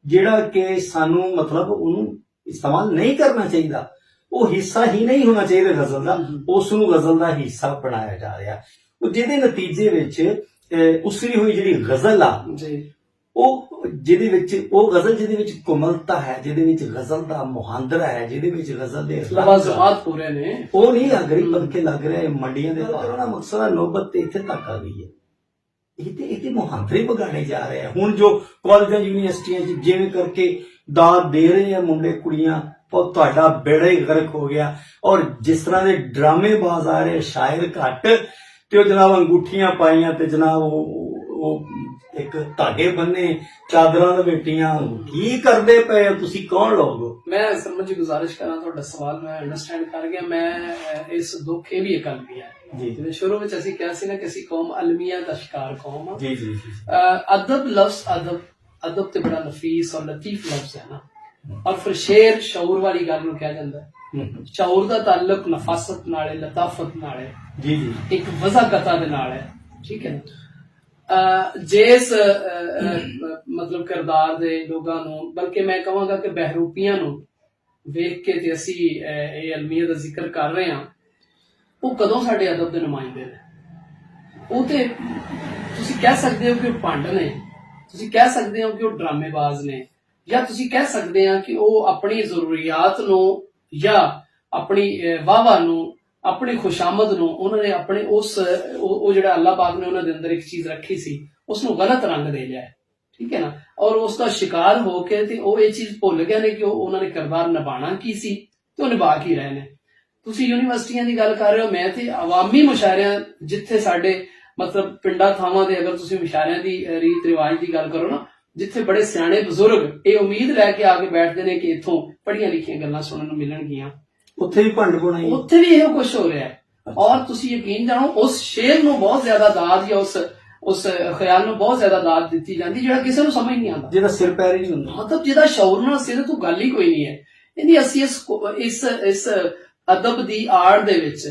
ਜਿਹੜਾ ਕਿ ਸਾਨੂੰ ਮਤਲਬ ਉਹਨੂੰ ਇਸਤੇਮਾਲ ਨਹੀਂ ਕਰਨਾ ਚਾਹੀਦਾ, ਉਹ ਹਿੱਸਾ ਹੀ ਨਹੀਂ ਹੋਣਾ ਚਾਹੀਦਾ ਗਜ਼ਲ ਦਾ, ਉਸ ਨੂੰ ਗਜ਼ਲ ਦਾ ਹਿੱਸਾ ਬਣਾਇਆ ਜਾ ਰਿਹਾ। ਉਹ ਜਿਹਦੇ ਨਤੀਜੇ ਵਿੱਚ ਉਸਰੀ ਹੋਈ ਜਿਹੜੀ ਗਜ਼ਲ ਆ, ਉਹ ਜਿਹਦੇ ਵਿੱਚ ਉਹ ਗਜ਼ਲ ਜਿਹਦੇ ਵਿੱਚ ਕੋਮਲਤਾ ਹੈ, ਜਿਹਦੇ ਵਿੱਚ ਗਜ਼ਲ ਦਾ ਮੁਹਾਂਦਰਾ ਹੈ, ਜਿਹਦੇ ਵਿੱਚ ਗਜ਼ਲ ਦੇ ਲਵਾਜ਼ਮਾਤ ਪੂਰੇ ਨੇ, ਉਹ ਨਹੀਂ ਲੱਗ ਰਹੀ, ਬਲਕਿ ਲੱਗ ਰਿਹਾ ਹੈ ਮੰਡੀਆਂ ਦੇ ਭਾਅ। ਮਕਸਦ ਨੌਬਤ ਤੇ ਇੱਥੇ ਤੱਕ ਆ ਗਈ ਹੈ, ਇਹ ਤੇ ਮੁਹਾਂਦਰੇ ਵਿਗਾੜੇ ਜਾ ਰਹੇ ਆ। ਹੁਣ ਜੋ ਕਾਲਜਾਂ ਯੂਨੀਵਰਸਿਟੀਆਂ 'ਚ ਜਿਵੇਂ ਕਰਕੇ ਦਾਦ ਦੇ ਰਹੇ ਆ ਮੁੰਡੇ ਕੁੜੀਆਂ, ਉਹ ਤੁਹਾਡਾ ਬੇੜਾ ਹੀ ਗਰਕ ਹੋ ਗਿਆ। ਔਰ ਜਿਸ ਤਰ੍ਹਾਂ ਦੇ ਡਰਾਮੇਬਾਜ਼ ਆ ਰਹੇ, ਸ਼ਾਇਰ ਘੱਟ ਤੇ ਉਹ ਜਨਾਬ ਅੰਗੂਠੀਆਂ ਪਾਈਆਂ ਤੇ ਜਨਾਬ ਉਹ ਇੱਕ ਧਾਗੇ ਬੰਨੇ, ਚਾਦਰਾਂ ਲਪੇਟੀਆਂ, ਕੀ ਕਰਦੇ ਪਏ ਹੋ ਤੁਸੀਂ? ਕੌਣ ਲੋਕ ਹੋ? ਮੈਂ ਸਰਮਨ ਜੀ ਗੁਜ਼ਾਰਿਸ਼ ਕਰਾਂ, ਤੁਹਾਡਾ ਸਵਾਲ ਮੈਂ ਅੰਡਰਸਟੈਂਡ ਕਰ ਗਿਆ। ਮੈਂ ਇਸ ਦੁੱਖ ਇਹ ਵੀ ਇੱਕ ਅਲਮੀਆ ਹੈ ਜੀ। ਜਿਵੇਂ ਸ਼ੁਰੂ ਵਿੱਚ ਅਸੀਂ ਕਿਹਾ ਸੀ ਨਾ ਕਿ ਅਸੀਂ ਕੌਮ ਅਲਮੀਆ ਦਾ ਸ਼ਿਕਾਰ ਕੌਮ ਆ। ਜੀ ਜੀ ਅਦਬ ਲਫ਼ਜ਼ ਅਦਬ ਤੇ ਬੜਾ ਨਫੀਸ ਔਰ ਲਤੀਫ ਲਫ਼ਜ਼ ਹੈ ਨਾ, ਔਰ ਫਿਰ ਸ਼ੇਰ ਸ਼ਊਰ ਵਾਲੀ ਗੱਲ ਨੂੰ ਕਿਹਾ ਜਾਂਦਾ ਹੈ। ਸ਼ਊਰ ਦਾ ਤਾਲੁਕ ਨਫਾਸਤ ਨਾਲ ਹੈ, ਲਤਾਫਤ ਨਾਲ ਹੈ, ਜੀ ਜੀ ਇੱਕ ਵਜ਼ਾਕਤਾ ਦੇ ਨਾਲ ਹੈ, ਠੀਕ ਹੈ ਨਾ। ਜਿਸ ਮਤਲਬ ਕਿਰਦਾਰ ਦੇ ਲੋਕਾਂ ਨੂੰ, ਬਲਕਿ ਮੈਂ ਕਹਾਂਗਾ ਕਿ ਬਹਿਰੂਪੀਆਂ ਨੂੰ ਵੇਖ ਕੇ ਤੇ ਅਸੀਂ ਇਹ ਅਲਮੀਅਤ ਦਾ ਜ਼ਿਕਰ ਕਰ ਰਹੇ ਹਾਂ, ਉਹ ਕਦੋਂ ਸਾਡੇ ਅਦਬ ਦੇ ਨੁਮਾਇੰਦੇ ਨੇ? ਉਹ ਤੇ ਤੁਸੀਂ ਕਹਿ ਸਕਦੇ ਹੋ ਕਿ ਉਹ ਭੰਡ ਨੇ, ਤੁਸੀਂ ਕਹਿ ਸਕਦੇ ਹੋ ਕਿ ਉਹ ਡਰਾਮੇਬਾਜ਼ ਨੇ, ਜਾਂ ਤੁਸੀਂ ਕਹਿ ਸਕਦੇ ਆ ਕਿ ਉਹ ਆਪਣੀ ਜ਼ਰੂਰੀਆਤ ਨੂੰ ਜਾਂ ਆਪਣੀ ਵਾਹਵਾ ਨੂੰ, ਆਪਣੀ ਖੁਸ਼ਾਮਦ ਨੂੰ, ਉਹਨਾਂ ਨੇ ਆਪਣੇ ਉਹ ਜਿਹੜਾ ਅੱਲਾਹ ਪਾਕ ਨੇ ਉਹਨਾਂ ਦੇ ਅੰਦਰ ਇੱਕ ਚੀਜ਼ ਰੱਖੀ ਸੀ, ਉਸ ਨੂੰ ਗਲਤ ਰੰਗ ਦੇ ਲਿਆ, ਠੀਕ ਹੈ ਨਾ। ਔਰ ਉਸ ਦਾ ਸ਼ਿਕਾਰ ਹੋ ਕੇ ਤੇ ਉਹ ਇਹ ਚੀਜ਼ ਭੁੱਲ ਗਏ ਨੇ ਕਿ ਉਹਨਾਂ ਨੇ ਕਿਰਦਾਰ ਨਿਭਾਉਣਾ ਕੀ ਸੀ ਤੇ ਉਹ ਨਿਭਾ ਕੀ ਰਹੇ ਨੇ। ਤੁਸੀਂ ਯੂਨੀਵਰਸਿਟੀਆਂ ਦੀ ਗੱਲ ਕਰ ਰਹੇ ਹੋ, ਮੈਂ ਤੇ ਆਵਾਮੀ ਮੁਸ਼ਾਇਰਿਆਂ, ਜਿੱਥੇ ਸਾਡੇ ਮਤਲਬ ਪਿੰਡਾਂ ਥਾਵਾਂ ਦੇ ਅਗਰ ਤੁਸੀਂ ਮੁਸ਼ਾਇਰਿਆਂ ਦੀ ਰੀਤ ਰਿਵਾਜ ਦੀ ਗੱਲ ਕਰੋ ਨਾ, ਜਿੱਥੇ ਬੜੇ ਸਿਆਣੇ ਬਜ਼ੁਰਗ ਇਹ ਉਮੀਦ ਲੈ ਕੇ ਆ ਕੇ ਬੈਠਦੇ ਨੇ ਕਿ ਇੱਥੋਂ ਪੜ੍ਹੀਆਂ ਲਿਖੀਆਂ ਗੱਲਾਂ ਸੁਣਨ ਨੂੰ ਮਿਲਣਗੀਆਂ, ਉੱਥੇ ਵੀ ਭੰਡ ਬਣਾਈ, ਉੱਥੇ ਵੀ ਇਹੋ ਕੁਝ ਹੋ ਰਿਹਾ ਹੈ। ਔਰ ਤੁਸੀਂ ਯਕੀਨ ਜਾਣੋ, ਉਸ ਸ਼ੇਰ ਨੂੰ ਬਹੁਤ ਜ਼ਿਆਦਾ ਦਾਦ ਜਾਂ ਉਸ ਖਿਆਲ ਨੂੰ ਬਹੁਤ ਜ਼ਿਆਦਾ ਦਾਦ ਦਿੱਤੀ ਜਾਂਦੀ ਜਿਹੜਾ ਕਿਸੇ ਨੂੰ ਸਮਝ ਨਹੀਂ ਆਉਂਦਾ, ਜਿਹਦਾ ਸਿਰ ਪੈਰ ਹੀ ਨਹੀਂ ਹੁੰਦਾ, ਮਤਲਬ ਜਿਹਦਾ ਸ਼ੌਰ ਨਾਲ ਸਿਰ ਤੋਂ ਗੱਲ ਹੀ ਕੋਈ ਨਹੀਂ ਹੈ। ਇਹਦੀ ਅਸੀਂ ਇਸ ਅਦਬ ਦੀ ਆੜ ਦੇ ਵਿੱਚ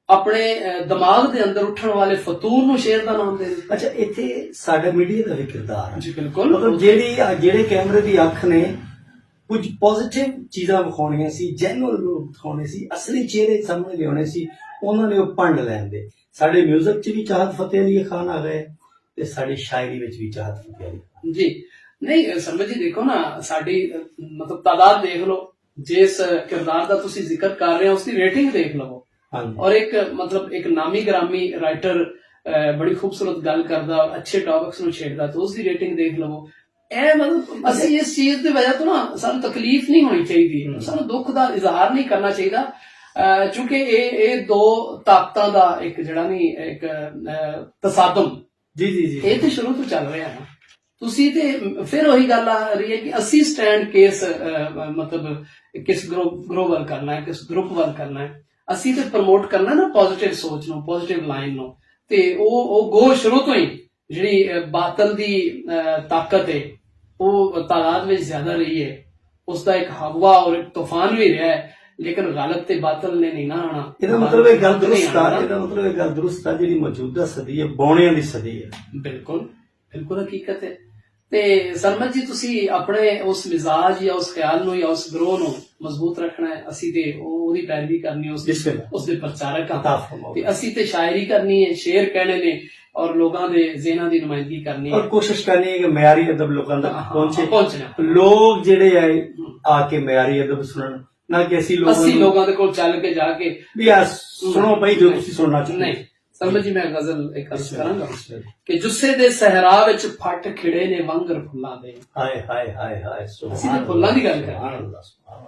ਆਪਣੇ ਦਿਮਾਗ ਦੇ ਅੰਦਰ ਉੱਠਣ ਵਾਲੇ ਫਤੂਰ ਨੂੰ ਸ਼ੇਰ ਦਾ ਨਾਮ ਦੇ ਦਿੱਤਾ। ਅੱਛਾ, ਇੱਥੇ ਸਾਡਾ ਮੀਡੀਆ ਦਾ ਵੀ ਕਿਰਦਾਰ ਹੈ ਜੀ ਬਿਲਕੁਲ। ਮਤਲਬ ਜਿਹੜੇ ਕੈਮਰੇ ਦੀ ਅੱਖ ਨੇ ਕੁਝ ਪੋਜ਼ਿਟਿਵ ਚੀਜ਼ਾਂ ਵਿਖਾਉਣੀਆਂ ਸੀ, ਜੈਨੂਅਲ ਲੋਕ ਦਿਖਾਉਣੇ ਸੀ, ਅਸਲੀ ਚਿਹਰੇ ਸਾਹਮਣੇ ਲਿਆਉਣੇ ਸੀ, ਉਹਨਾਂ ਨੇ ਉਹ ਭੰਡ ਲੈਂਦੇ। ਸਾਡੇ ਮਿਊਜ਼ਿਕ 'ਚ ਵੀ ਚਾਹਤ ਫਤਿਹ ਅਲੀ ਖਾਨ ਆ ਗਏ ਤੇ ਸਾਡੀ ਸ਼ਾਇਰੀ ਵਿੱਚ ਵੀ ਚਾਹਤ ਫਤਿਹ ਅਲੀ ਖਾਨ। ਜੀ ਨਹੀਂ ਸਮਝ ਜੀ, ਦੇਖੋ ਨਾ ਸਾਡੀ ਮਤਲਬ ਤਾਦਾਦ ਦੇਖ ਲਓ, ਜਿਸ ਕਿਰਦਾਰ ਦਾ ਤੁਸੀਂ ਜ਼ਿਕਰ ਕਰ ਰਹੇ ਹੋ ਉਸਦੀ ਰੇਟਿੰਗ ਦੇਖ ਲਵੋ, ਔਰ ਇੱਕ ਮਤਲਬ ਇੱਕ ਨਾਮੀ ਗ੍ਰਾਮੀ ਰਾਈਟਰ ਬੜੀ ਖੂਬਸੂਰਤ ਗੱਲ ਕਰਦਾ, ਅੱਛੇ ਟੌਪਿਕਸ ਨੂੰ ਛੇੜਦਾ, ਤਾਂ ਉਸਦੀ ਰੇਟਿੰਗ ਦੇਖ ਲਵੋ। ਇਹ ਮਤਲਬ ਅਸੀਂ ਇਸ ਚੀਜ਼ ਦੀ ਵਜ੍ਹਾ ਤੋਂ ਨਾ ਸਾਨੂੰ ਤਕਲੀਫ ਨਹੀਂ ਹੋਣੀ ਚਾਹੀਦੀ, ਸਾਨੂੰ ਦੁੱਖ ਦਾ ਇਜ਼ਹਾਰ ਨਹੀਂ ਕਰਨਾ ਚਾਹੀਦਾ, ਕਿਉਂਕਿ ਇਹ ਦੋ ਤਾਕਤਾਂ ਦਾ ਇੱਕ ਜਿਹੜਾ ਨਹੀਂ ਇੱਕ ਤਸਾਦਮ ਜੀ ਜੀ ਜੀ ਇਹ ਤੇ ਸ਼ੁਰੂ ਤੋਂ ਚੱਲ ਰਿਹਾ ਹੈ। ਤੁਸੀਂ ਤੇ ਫਿਰ ਉਹੀ ਗੱਲ ਆ ਰਹੀ ਹੈ ਕਿ ਅਸੀਂ ਸਟੈਂਡ ਕਿਸ ਮਤਲਬ ਕਿਸ ਗਰੁੱਪ ਵੱਲ ਕਰਨਾ ਹੈ, ਕਿਸ ਗਰੁੱਪ ਵੱਲ ਕਰਨਾ ਹੈ। ਅਸੀਂ ਤੇ ਪ੍ਰਮੋਟ ਕਰਨਾ ਨਾ ਪੋਜ਼ਿਟਿਵ ਸੋਚ ਨੂੰ, ਪੋਜ਼ਿਟਿਵ ਲਾਈਨ ਨੂੰ, ਤੇ ਉਹ ਗੋ ਸ਼ੁਰੂ ਤੋਂ ਹੀ ਜਿਹੜੀ ਬਾਤਲ ਦੀ ਤਾਕਤ ਹੈ ਉਹ ਤਾਦਾਦ ਵਿੱਚ ਜ਼ਿਆਦਾ ਰਹੀ ਹੈ, ਉਸ ਦਾ ਇੱਕ ਹਵਾ ਔਰ ਇੱਕ ਤੂਫਾਨ ਵੀ ਰਿਹਾ ਹੈ, ਲੇਕਿਨ ਗਲਤ ਤੇ ਬਾਤਲ ਨੇ ਨਹੀਂ ਨਾ ਆਣਾ। ਇਹਦਾ ਮਤਲਬ ਇਹ ਗੱਲ ਦਰੁਸਤ ਆ, ਇਹਦਾ ਮਤਲਬ ਇਹ ਗੱਲ ਦਰੁਸਤ ਆ, ਜਿਹੜੀ ਮੌਜੂਦਾ ਸਦੀ ਹੈ ਬੌਣਿਆਂ ਦੀ ਸਦੀ ਹੈ। ਬਿਲਕੁਲ ਬਿਲਕੁਲ ਹਕੀਕਤ ਹੈ। ਤੇ ਸਰਮਤ ਜੀ ਤੁਸੀਂ ਆਪਣੇ ਉਸ ਮਿਜ਼ਾਜ ਜਾਂ ਉਸ ਖਿਆਲ ਨੂੰ ਜਾਂ ਉਸ ਗਰੋਹ ਨੂੰ ਮਜ਼ਬੂਤ ਰੱਖਣਾ ਹੈ, ਅਸੀਂ ਤੇ ਉਹਦੀ ਪੈਰਵੀ ਕਰਨੀ ਹੈ, ਉਸ ਦੇ ਪ੍ਰਚਾਰਕ ਹਾਂ, ਤੇ ਅਸੀਂ ਤੇ ਸ਼ਾਇਰੀ ਕਰਨੀ ਹੈ, ਸ਼ੇਰ ਕਹਿਣੇ ਨੇ ਔਰ ਲੋਕਾਂ ਦੇ ਜ਼ਿਹਨਾਂ ਦੀ ਨੁਮਾਇੰਦਗੀ ਕਰਨੀ ਹੈ, ਔਰ ਕੋਸ਼ਿਸ਼ ਕਰਨੀ ਹੈ ਕਿ ਮਿਆਰੀ ਅਦਬ ਲੋਕਾਂ ਤੱਕ ਪਹੁੰਚੇ। ਲੋਕ ਜਿਹੜੇ ਆਏ ਆ ਕੇ ਮਿਆਰੀ ਅਦਬ ਸੁਣਨ, ਨਾ ਕਿ ਅਸੀਂ ਲੋਕਾਂ ਦੇ ਕੋਲ ਚੱਲ ਕੇ ਜਾ ਕੇ ਵੀ ਆ ਸੁਣੋ ਭਾਈ ਜੋ ਤੁਸੀਂ ਸੁਣਨਾ ਚਾਹੁੰਦੇ। ਨਹੀਂ ਸਮਝ ਜੀ, ਮੈਂ ਗਜ਼ਲ ਇੱਕ ਅਰਜ਼ ਕਰਾਂਗਾ ਕਿ ਜੁੱਸੇ ਦੇ ਸਹਿਰਾ ਵਿੱਚ ਫੱਟ ਖਿੜੇ ਨੇ ਵਾਂਗਰ ਫੁੱਲਾਂ ਦੇ। ਹਾਏ ਹਾਏ ਹਾਏ ਹਾਏ, ਅਸੀਂ ਤਾਂ ਫੁੱਲਾਂ ਦੀ ਗੱਲ ਕਰ ਰਹੇ ਹਾਂ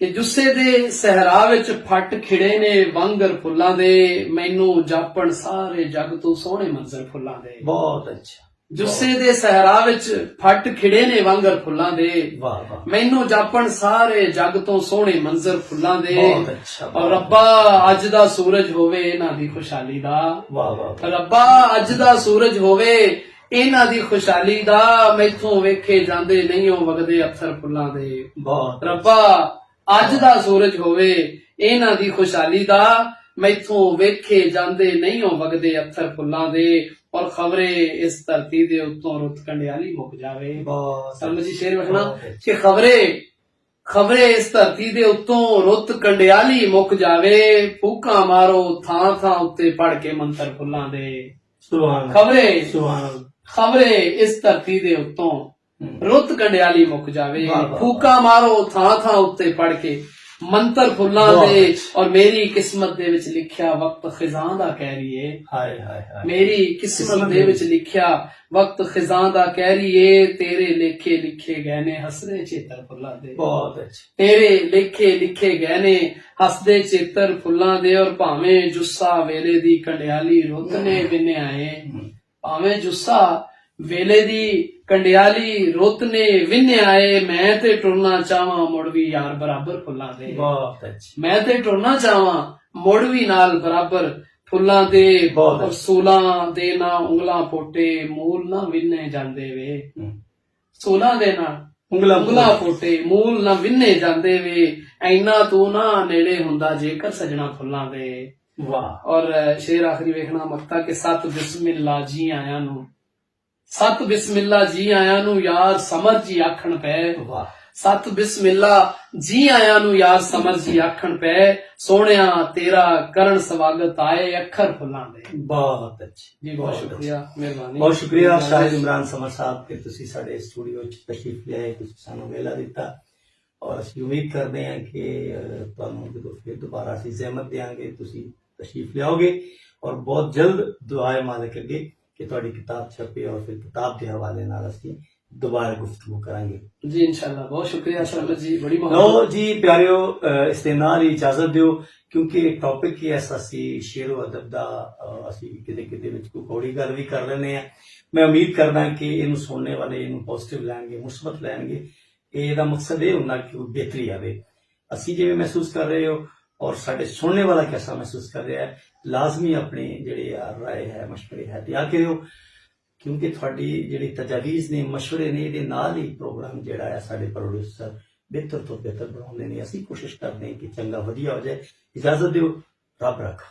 ਕਿ ਜੁੱਸੇ ਦੇ ਸਹਿਰਾ ਵਿੱਚ ਫੱਟ ਖਿੜੇ ਨੇ ਵਾਂਗਰ ਫੁੱਲਾਂ ਦੇ, ਮੈਨੂੰ ਜਾਪਣ ਸਾਰੇ ਜਗ ਤੋਂ ਸੋਹਣੇ ਮੰਜ਼ਰ ਫੁੱਲਾਂ ਦੇ। ਬਹੁਤ ਅੱਛਾ। ਜੁੱਸੇ ਦੇ ਸਹਿਰਾ ਵਿੱਚ ਫੱਟ ਖਿੜੇ ਨੇ ਵਾਂਗਰ ਫੁੱਲਾਂ ਦੇ, ਵਾਹ ਵਾਹ, ਮੈਨੂੰ ਜਾਪਣ ਸਾਰੇ ਜਗ ਤੋਂ ਸੋਹਣੇ ਮੰਜ਼ਰ ਫੁੱਲਾਂ ਦੇ। ਬਹੁਤ ਅੱਛਾ। ਔਰ ਰੱਬਾ ਅੱਜ ਦਾ ਸੂਰਜ ਹੋਵੇ ਇਹਨਾਂ ਦੀ ਖੁਸ਼ਹਾਲੀ ਦਾ। ਵਾਹ ਵਾਹ, ਰੱਬਾ ਅੱਜ ਦਾ ਸੂਰਜ ਹੋਵੇ ਇਹਨਾਂ ਦੀ ਖੁਸ਼ਹਾਲੀ ਦਾ, ਮੈਥੋਂ ਵੇਖੇ ਜਾਂਦੇ ਨਹੀਂ ਹੋ ਵਗਦੇ ਅੱਥਰ ਫੁੱਲਾਂ ਦੇ। ਬਹੁਤ ਰੱਬਾ ਅੱਜ ਦਾ ਸੂਰਜ ਹੋਵੇ ਇਹਨਾਂ ਦੀ ਖੁਸ਼ਹਾਲੀ ਦਾ, ਮੈਥੋਂ ਵੇਖੇ ਜਾਂਦੇ ਨਹੀਂ ਹੋ ਵਗਦੇ ਅੱਥਰ ਫੁੱਲਾਂ ਦੇ। ਔਰ ਖਬਰੇ ਇਸ ਧਰਤੀ ਦੇ ਉੱਤੋਂ ਰੁੱਤ ਕੰਡਿਆਲੀ ਮੁੱਕ ਜਾਵੇ। ਸਮਝੀ ਸ਼ੇਰ ਵਖਣਾ ਕਿ ਖਬਰੇ ਇਸ ਧਰਤੀ ਦੇ ਉੱਤੋਂ ਰੁੱਤ ਕੰਡਿਆਲੀ ਮੁੱਕ ਜਾਵੇ, ਫੂਕਾਂ ਮਾਰੋ ਥਾਂ ਥਾਂ ਉੱਤੇ ਪੜ ਕੇ ਮੰਤਰ ਫੁੱਲਾਂ ਦੇ। ਖਬਰੇ ਇਸ ਧਰਤੀ ਦੇ ਉੱਤੋਂ ਰੁੱਤ ਕੰਡਿਆਲੀ ਮੁੱਕ ਜਾਵੇ, ਫੂਕਾਂ ਮਾਰੋ ਥਾਂ ਥਾਂ ਉੱਤੇ ਪੜ ਕੇ ਮੰਤਰ ਫੁੱਲਾਂ ਬਹੁਤ ਦੇ ਅੱਛਾ। ਔਰ ਮੇਰੀ ਕਿਸਮਤ ਦੇ ਵਿੱਚ ਲਿਖਿਆ ਵਕਤ ਖਿਜ਼ਾਂ ਦਾ ਕਹਿ ਰਹੀ ਏ। ਹਾਏ ਹਾਏ ਹਾਏ। ਮੇਰੀ ਕਿਸਮਤ ਦੇ ਵਿੱਚ ਲਿਖਿਆ ਵਕਤ ਖਿਜ਼ਾਂ ਦਾ ਕਹਿ ਰਹੀ ਏ, ਤੇਰੇ ਲੇਖੇ ਲਿਖੇ ਗਏ ਨੇ ਹਸਦੇ ਚੇਤਰ ਫੁੱਲਾਂ ਦੇ। ਬਹੁਤ ਅੱਛਾ। ਤੇਰੇ ਲੇਖੇ ਲਿਖੇ ਗਏ ਨੇ ਹੱਸਦੇ ਚੇਤਰ ਫੁੱਲਾਂ ਦੇ, ਔਰ ਭਾਵੇਂ ਜੁੱਸਾ ਵੇਲੇ ਦੀ ਕੰਡਿਆਲੀ ਰੁੱਤ ਨੇ ਵਿੰਨਿਆ ਏ। ਭਾਵੇਂ ਜੁੱਸਾ ਵੇਲੇ ਦੀ ਕੰਡਿਆਲੀ ਰੁੱਤ ਨੇ ਵਿੰਨਿਆ ਏ, ਮੈਂ ਤੇ ਟੁਰਨਾ ਚਾਹਾਂ ਮੁੜ ਵੀ ਯਾਰ ਬਰਾਬਰ ਫੁੱਲਾਂ ਦੇ। ਬਹੁਤ ਅੱਛਾ। ਮੈਂ ਤੇ ਟੁਰਨਾ ਚਾਹਾਂ ਮੁੜ ਵੀ ਨਾਲ ਬਰਾਬਰ ਫੁੱਲਾਂ ਦੇ, ਬਹੁਤ ਔਰ ਸੂਲਾਂ ਦੇ ਨਾ ਉਂਗਲਾਂ ਪੋਟੇ ਮੂਲ ਨਾ ਵਿੰਨੇ ਜਾਂਦੇ ਵੇ। ਸੂਲਾਂ ਦੇ ਨਾਲ ਉਂਗਲਾਂ ਪੋਟੇ ਮੂਲ ਨਾ ਵਿੰਨੇ ਜਾਂਦੇ ਵੇ, ਐਨਾ ਤੂੰ ਨਾ ਨੇੜੇ ਹੁੰਦਾ ਜੇਕਰ ਸਜਣਾ ਫੁੱਲਾਂ ਦੇ। ਵਾਹ। ਔਰ ਸ਼ੇਰ ਆਖਰੀ ਵੇਖਣਾ ਮਕਤਾ ਕਿ ਸਤ ਬਿਸਮਿਲ੍ਲਾ ਜੀ ਆਇਆਂ ਨੂੰ, ਸਤ ਬਿਸਮਿਲ੍ਲਾ ਜੀ ਆਇਆਂ ਨੂੰ ਯਾਰ ਸਮਰ ਜੀ ਆਖਣ ਪੈ। ਵਾਹ। ਸਤ ਬਿਸਮਿਲ੍ਲਾ ਜੀ ਆਇਆਂ ਨੂੰ ਯਾਰ ਸਮਰ ਜੀ ਆਖਣ ਪੈ, ਸੋਹਣਿਆ ਤੇਰਾ ਕਰਨ ਸਵਾਗਤ ਆਏ ਅੱਖਰ ਫੁੱਲਾਂ ਦੇ। ਬਹੁਤ ਅੱਛਾ ਜੀ ਬਹੁਤ ਸ਼ੁਕਰੀਆ, ਮਿਹਰਬਾਨੀ। ਬਹੁਤ ਸ਼ੁਕਰੀਆ ਸ਼ਾਹਿਦ ਇਮਰਾਨ ਸਮਰ ਸਾਹਿਬ ਕਿ ਤੁਸੀਂ ਸਾਡੇ ਸਟੂਡੀਓ 'ਚ ਤਸ਼ਰੀਫ ਲਿਆਏ, ਤੁਸੀਂ ਸਾਨੂੰ ਵੇਲਾ ਦਿੱਤਾ, ਔਰ ਅਸੀਂ ਉਮੀਦ ਕਰਦੇ ਹਾਂ ਕਿ ਤੁਹਾਨੂੰ ਜਦੋਂ ਫਿਰ ਦੁਬਾਰਾ ਅਸੀਂ ਜ਼ਹਿਮਤ ਦੇਵਾਂਗੇ ਤੁਸੀਂ ਤਸ਼ਰੀਫ ਲਿਆਓਗੇ, ਔਰ ਬਹੁਤ ਜਲਦ ਦੁਆਏ ਮਾਲਿਕ ਅੱਗੇ ਕਿ ਤੁਹਾਡੀ ਕਿਤਾਬ ਛਪੇ, ਔਰ ਫਿਰ ਕਿਤਾਬ ਦੇ ਹਵਾਲੇ ਨਾਲ ਅਸੀਂ ਦੁਬਾਰਾ ਗੁਫ਼ਤਗੂ ਕਰਾਂਗੇ ਜੀ ਇਨਸ਼ਾਅੱਲਾ। ਬਹੁਤ ਸ਼ੁਕਰੀਆ ਸਰਮਤ ਜੀ, ਬੜੀ ਲਓ ਮੁਹੱਬਤ। ਜੀ ਪਿਆਰਿਓ, ਇਸ ਦੇ ਨਾਲ ਹੀ ਇਜਾਜ਼ਤ ਦਿਓ ਕਿਉਂਕਿ ਟੌਪਿਕ ਹੀ ਐਸਾ ਸੀ ਸ਼ੇਰੋ ਅਦਬ ਦਾ, ਅਸੀਂ ਕਿਤੇ ਕਿਤੇ ਵਿੱਚ ਕੋਈ ਕੌੜੀ ਗੱਲ ਵੀ ਕਰ ਲੈਂਦੇ ਹਾਂ। ਮੈਂ ਉਮੀਦ ਕਰਦਾ ਕਿ ਇਹਨੂੰ ਸੁਣਨੇ ਵਾਲੇ ਇਹਨੂੰ ਪੋਜ਼ਿਟਿਵ ਲੈਣਗੇ, ਮੁਸਬਤ ਲੈਣਗੇ। ਇਹਦਾ ਮਕਸਦ ਇਹ ਹੁੰਦਾ ਕਿ ਉਹ ਬਿਹਤਰੀ ਆਵੇ। ਅਸੀਂ ਜਿਵੇਂ ਮਹਿਸੂਸ ਕਰ ਰਹੇ ਹੋ ਔਰ ਸਾਡੇ ਸੁਣਨੇ ਵਾਲਾ कैसा महसूस कर रहा है, लाजमी अपने ਜਿਹੜੇ ਰਾਏ ਹੈ ਮਸ਼ਵਰੇ ਹੈ ਦਿਆ ਕਰਿਓ, ਕਿਉਂਕਿ ਤੁਹਾਡੀ ਜਿਹੜੀ ਤਜਾਵੀਜ਼ ਨੇ ਮਸ਼ਵਰੇ ਨੇ ਇਹਦੇ ਨਾਲ ਹੀ ਪ੍ਰੋਗਰਾਮ ਜਿਹੜਾ ਹੈ ਸਾਡੇ ਪ੍ਰੋਡਿਊਸਰ ਬਿਹਤਰ ਤੋਂ ਬਿਹਤਰ ਬਣਾਉਂਦੇ ਨੇ। ਅਸੀਂ ਕੋਸ਼ਿਸ਼ ਕਰਦੇ ਹਾਂ ਕਿ ਚੰਗਾ ਵਧੀਆ ਹੋ ਜਾਏ। ਇਜਾਜ਼ਤ ਦਿਓ, ਰੱਬ ਰੱਖਾ।